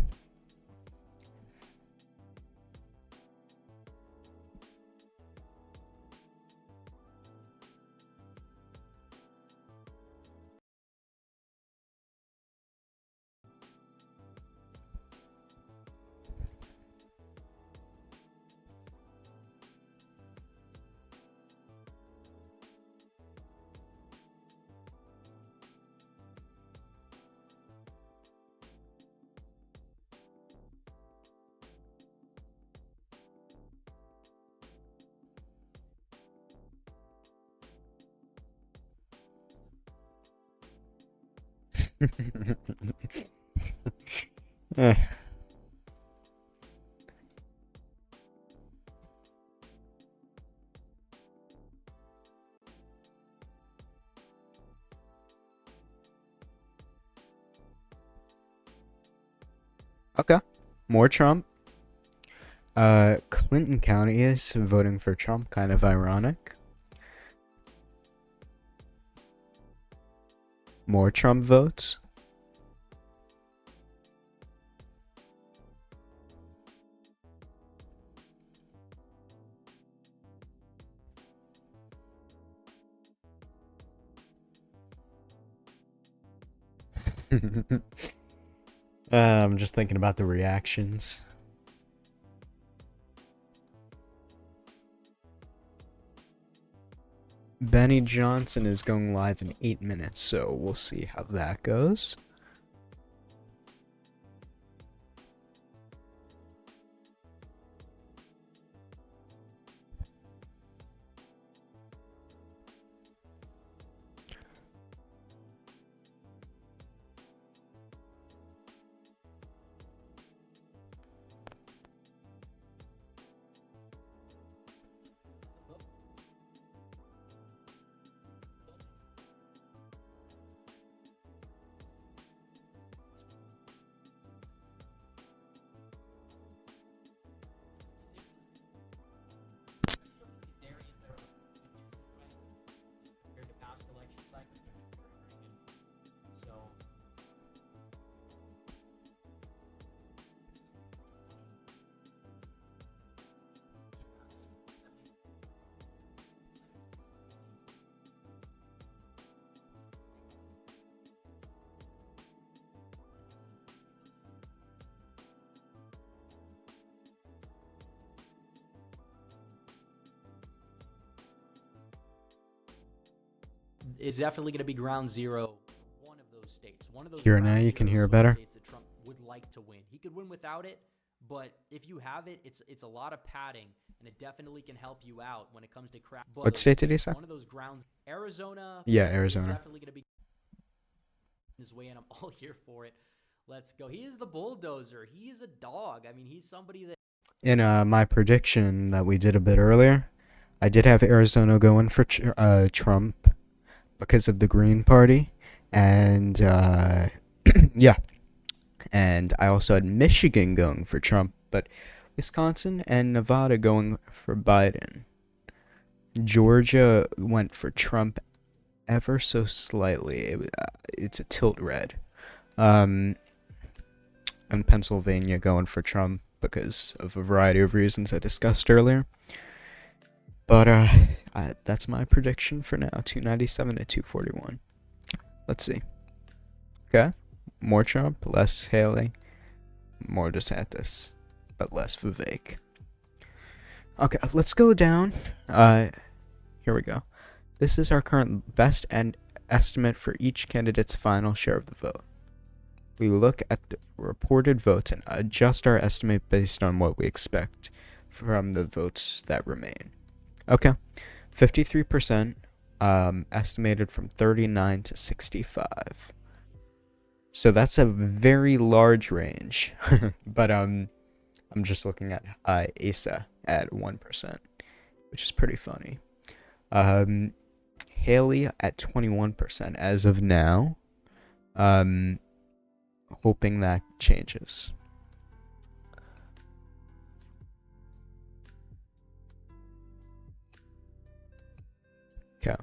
Eh. Okay, more Trump. Clinton County is voting for Trump, kind of ironic. More Trump votes. I'm just thinking about the reactions. Benny Johnson is going live in 8 minutes, so we'll see how that goes. Compared to past election cycles, they're very, very good. So it's definitely going to be ground zero. One of those states, one of those. Here now, you can hear better. States that Trump would like to win. He could win without it, but if you have it, it's a lot of padding, and it definitely can help you out when it comes to crap. What state did he say? One of those grounds, Arizona. Yeah, Arizona. Definitely going to be his way, and I'm all here for it. Let's go. He is the bulldozer. He is a dog. I mean, he's somebody that. In my prediction that we did a bit earlier, I did have Arizona going for Trump, because of the Green Party. And yeah, and I also had Michigan going for Trump, but Wisconsin and Nevada going for Biden. Georgia went for Trump ever so slightly. It's a tilt red. Um, and Pennsylvania going for Trump because of a variety of reasons I discussed earlier. But that's my prediction for now. 297 to 241. Let's see. Okay. More Trump, less Haley, more DeSantis, but less Vivek. Okay, let's go down. Here we go. This is our current best and estimate for each candidate's final share of the vote. We look at the reported votes and adjust our estimate based on what we expect from the votes that remain. Okay, 53%, estimated from 39 to 65. So that's a very large range, but I'm just looking at Asa at 1%, which is pretty funny. Haley at 21% as of now. Hoping that changes. Okay.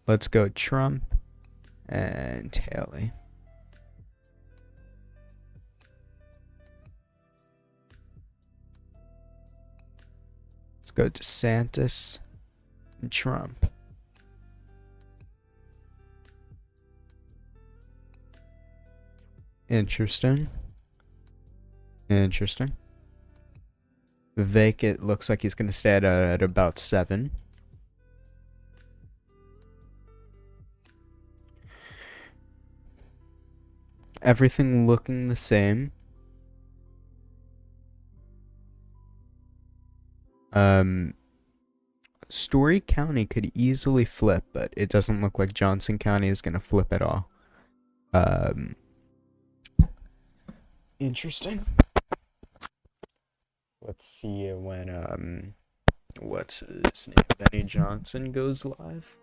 Let's go Trump and Haley. Let's go DeSantis and Trump. Interesting. Interesting. Vivek, it looks like he's going to stay at about 7. Everything looking the same. Story County could easily flip, but it doesn't look like Johnson County is going to flip at all. Interesting. Let's see when what's his name? Benny Johnson goes live.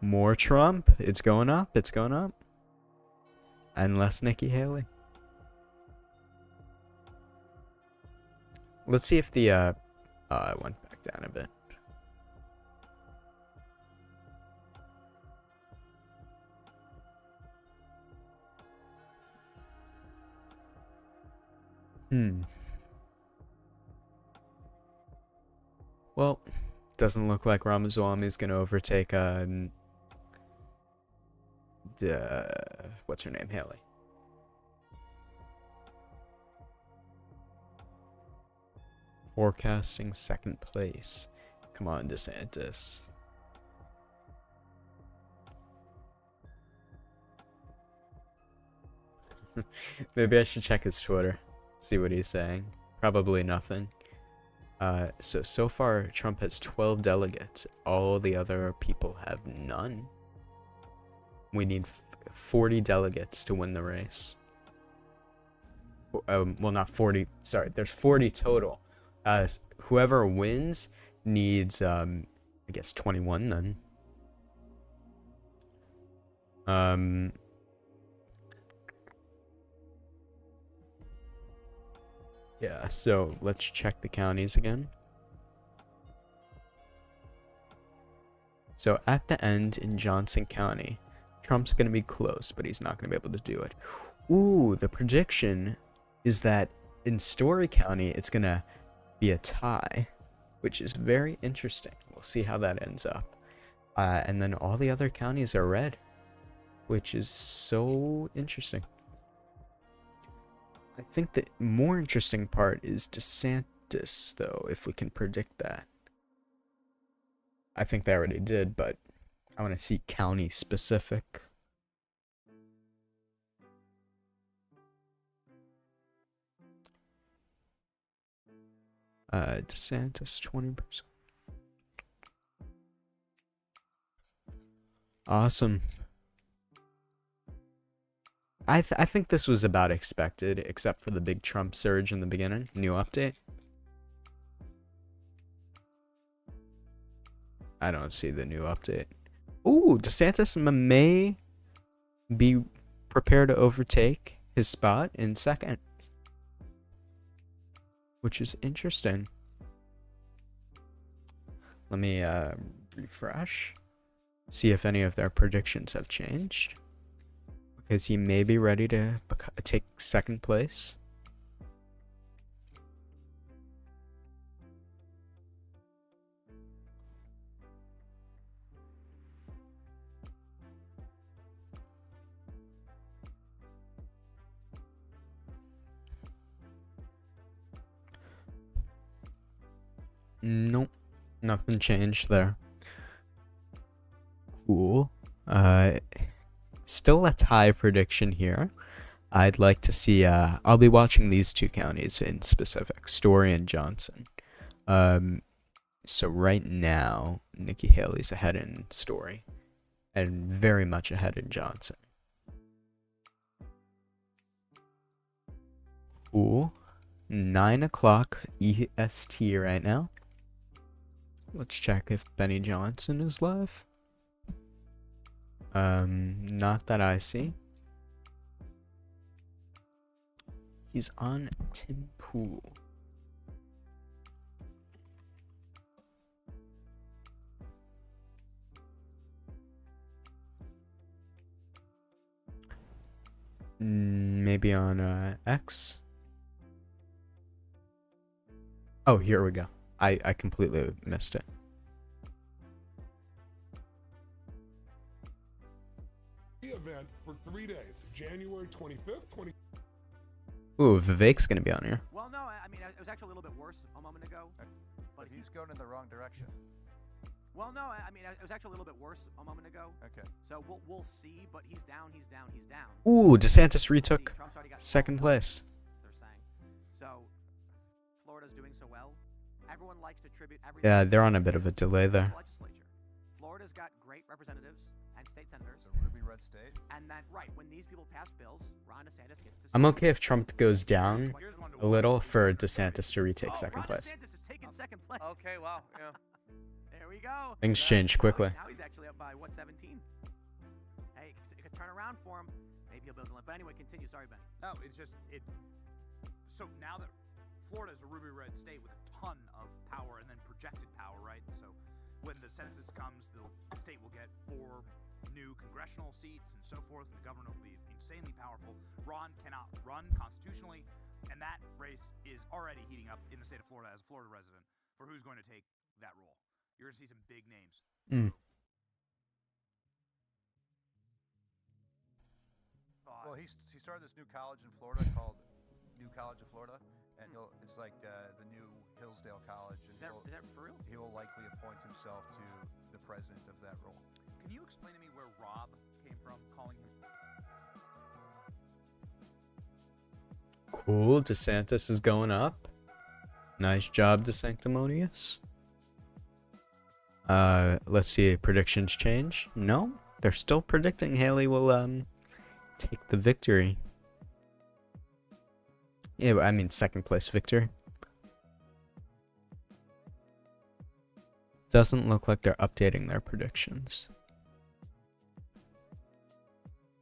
More Trump. It's going up. It's going up. And less Nikki Haley. Let's see if the it went back down a bit. Well, doesn't look like Ramaswamy is gonna overtake what's her name, Haley. Forecasting second place. Come on, DeSantis. Maybe I should check his Twitter, see what he's saying. Probably nothing. So far, Trump has 12 delegates. All the other people have none. We need 40 delegates to win the race. Well, not 40. Sorry, there's 40 total. Whoever wins needs, I guess, 21 then. Yeah, so let's check the counties again. So at the end in Johnson County, Trump's going to be close, but he's not going to be able to do it. Ooh, the prediction is that in Story County, it's going to be a tie, which is very interesting. We'll see how that ends up. And then all the other counties are red, which is so interesting. I think the more interesting part is DeSantis, though, if we can predict that. I think they already did, but I want to see county specific. DeSantis 20%. Awesome. I think this was about expected, except for the big Trump surge in the beginning. New update. I don't see the new update. Ooh, DeSantis may be prepared to overtake his spot in second, which is interesting. Let me refresh, see if any of their predictions have changed, because he may be ready to take second place. Nope, nothing changed there. Cool. Still a tie prediction here. I'd like to see, I'll be watching these two counties in specific, Story and Johnson. So right now, Nikki Haley's ahead in Story and very much ahead in Johnson. Cool. 9 o'clock EST right now. Let's check if Benny Johnson is live. Not that I see. He's on Tim Pool. Maybe on X. Oh, here we go. I completely missed it. Event for 3 days, January 25th, 20. Ooh, Vivek's gonna be on here. Well, no, I mean, it was actually a little bit worse a moment ago. But he's going in the wrong direction. Well, no, I mean, it was actually a little bit worse a moment ago. Okay. So we'll see, but he's down. Ooh, DeSantis retook second place. They're saying. So Florida's doing so well. Everyone likes to tribute everything. Yeah, they're on a bit of a delay there. Legislature. Florida's got great representatives and state senators. The ruby red state. And then, right, when these people pass bills, Ron DeSantis gets to. I'm okay if Trump goes down a little for DeSantis to retake second Ron place. DeSantis is taking second place. Okay, wow, yeah. There we go. Things change quickly. Now he's actually up by, what, 17? Hey, it could turn around for him. Maybe he'll build a limit. But anyway, continue. Sorry, Benny. No, it's just so now that Florida is a ruby red state with a ton of power and then projected power, right? So when the census comes, the state will get 4 new congressional seats and so forth, and the governor will be insanely powerful. Ron cannot run constitutionally, and that race is already heating up in the state of Florida as a Florida resident for who's going to take that role. You're going to see some big names. Well, he started this new college in Florida called New College of Florida, and it's like the new Hillsdale College. And Is that for real? he will likely appoint himself to the president of that role. Can you explain to me where Rob came from, calling him? Cool, DeSantis is going up. Nice job, DeSanctimonious. Let's see, predictions change? No, they're still predicting Haley will take the victory. Yeah, I mean second place victory. Doesn't look like they're updating their predictions.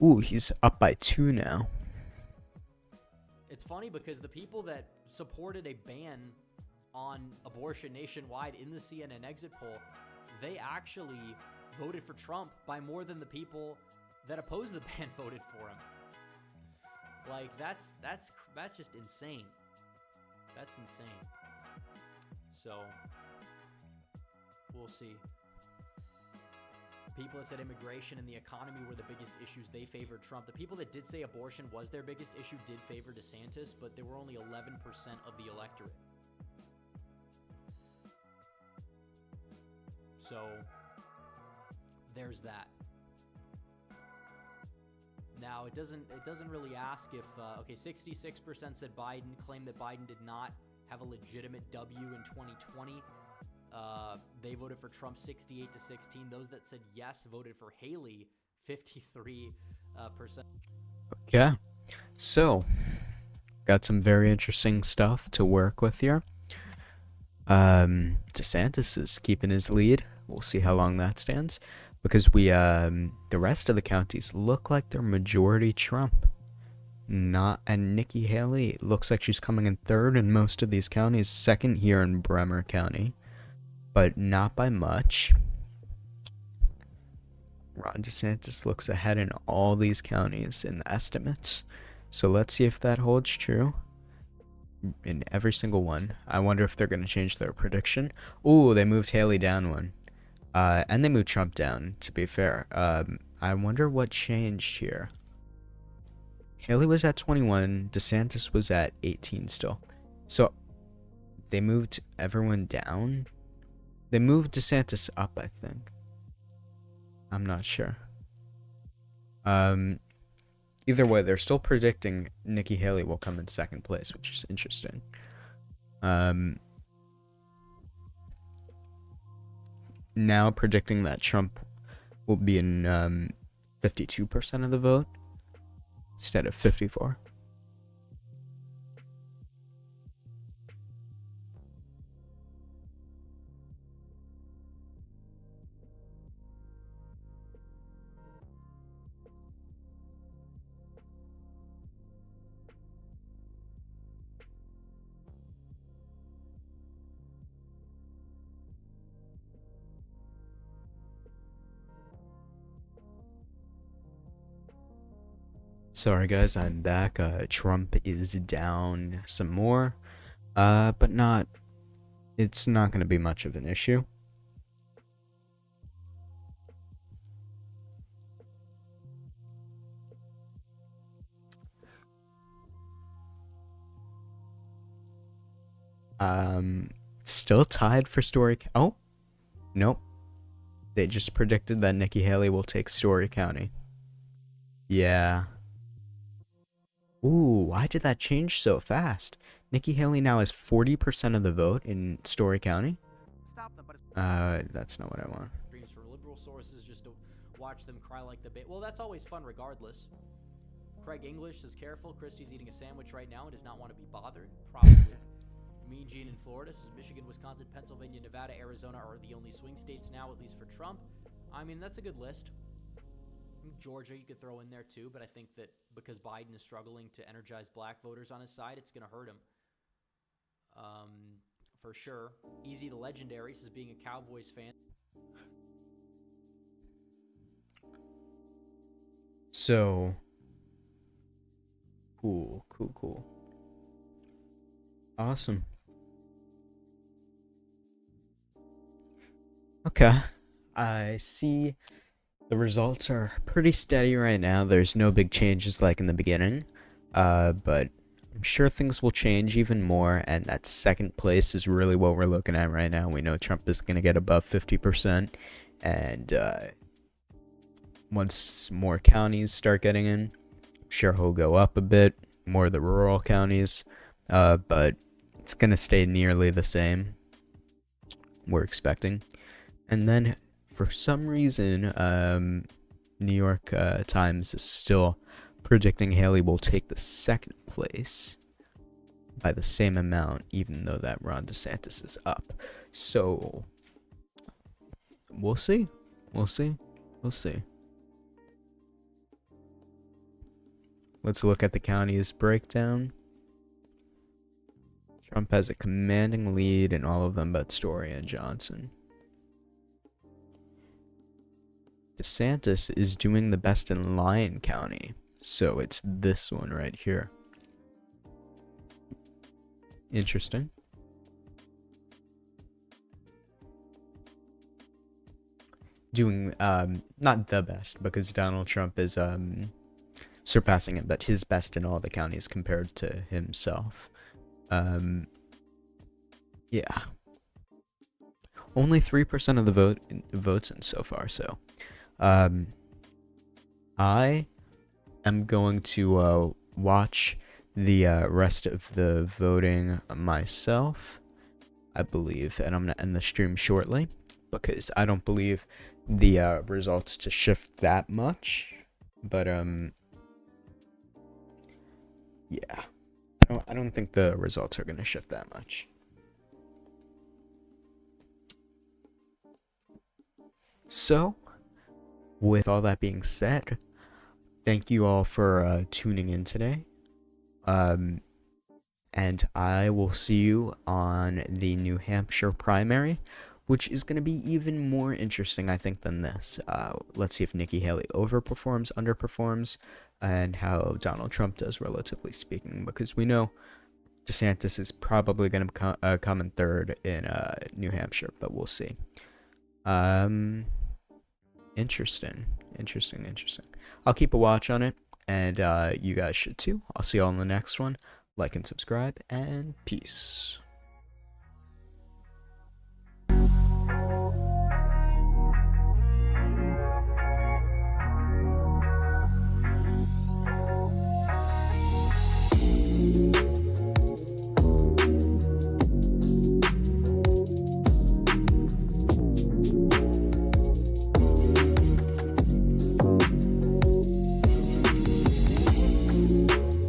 Ooh, he's up by 2 now. It's funny because the people that supported a ban on abortion nationwide in the CNN exit poll, they actually voted for Trump by more than the people that opposed the ban voted for him. Like, that's just insane. That's insane. So we'll see. People that said immigration and the economy were the biggest issues, they favored Trump. The people that did say abortion was their biggest issue did favor DeSantis, but they were only 11% of the electorate. So there's that. Now it doesn't really ask if okay, 66% said Biden, claimed that Biden did not have a legitimate W in 2020. They voted for Trump 68 to 16. Those that said yes voted for Haley 53%. Okay, so got some very interesting stuff to work with here. DeSantis is keeping his lead. We'll see how long that stands, because the rest of the counties look like they're majority Trump. And Nikki Haley looks like she's coming in third in most of these counties, second here in Bremer County, but not by much. Ron DeSantis looks ahead in all these counties in the estimates. So let's see if that holds true in every single one. I wonder if they're going to change their prediction. Ooh, they moved Haley down one. And they moved Trump down, to be fair. I wonder what changed here. Haley was at 21. DeSantis was at 18 still. So they moved everyone down. They moved DeSantis up, I think. I'm not sure. Either way, they're still predicting Nikki Haley will come in second place, which is interesting. Now predicting that Trump will be in 52% of the vote instead of 54%. Sorry guys, I'm back. Trump is down some more, but it's not going to be much of an issue. Still tied for Story. Oh, nope. They just predicted that Nikki Haley will take Story County. Yeah. Ooh, why did that change so fast? Nikki Haley now has 40% of the vote in Story County. Stop them, but it's That's not what I want. Dreams for liberal sources just to watch them cry like the baby. Well, that's always fun regardless. Craig English says, careful, Christie's eating a sandwich right now and does not want to be bothered. Probably. Mean Gene in Florida says, Michigan, Wisconsin, Pennsylvania, Nevada, Arizona are the only swing states now, at least for Trump. I mean, that's a good list. Georgia you could throw in there too, but I think that because Biden is struggling to energize black voters on his side, it's going to hurt him. For sure. Easy the Legendary says, being a Cowboys fan. So, cool. Awesome. Okay, I see the results are pretty steady right now. There's no big changes like in the beginning, but I'm sure things will change even more, and that second place is really what we're looking at right now. We know Trump is going to get above 50%, and once more counties start getting in, I'm sure he'll go up a bit, more of the rural counties, but it's going to stay nearly the same, we're expecting. And then, for some reason, New York Times is still predicting Haley will take the second place by the same amount, even though that Ron DeSantis is up. So, we'll see. Let's look at the counties breakdown. Trump has a commanding lead in all of them but Story and Johnson. DeSantis is doing the best in Lyon County, so it's this one right here. Interesting. Doing not the best, because Donald Trump is surpassing him, but his best in all the counties compared to himself. Yeah. only 3% of the votes in so far. So, I am going to watch the rest of the voting myself, I believe, and I'm gonna end the stream shortly because I don't believe the results to shift that much. But yeah, I don't think the results are gonna shift that much. So, with all that being said, thank you all for tuning in today. And I will see you on the New Hampshire primary, which is going to be even more interesting, I think, than this. Let's see if Nikki Haley overperforms, underperforms, and how Donald Trump does, relatively speaking, because we know DeSantis is probably going to come in third in New Hampshire, but we'll see. Interesting. I'll keep a watch on it, and you guys should too. I'll see you all in the next one. Like and subscribe, and peace.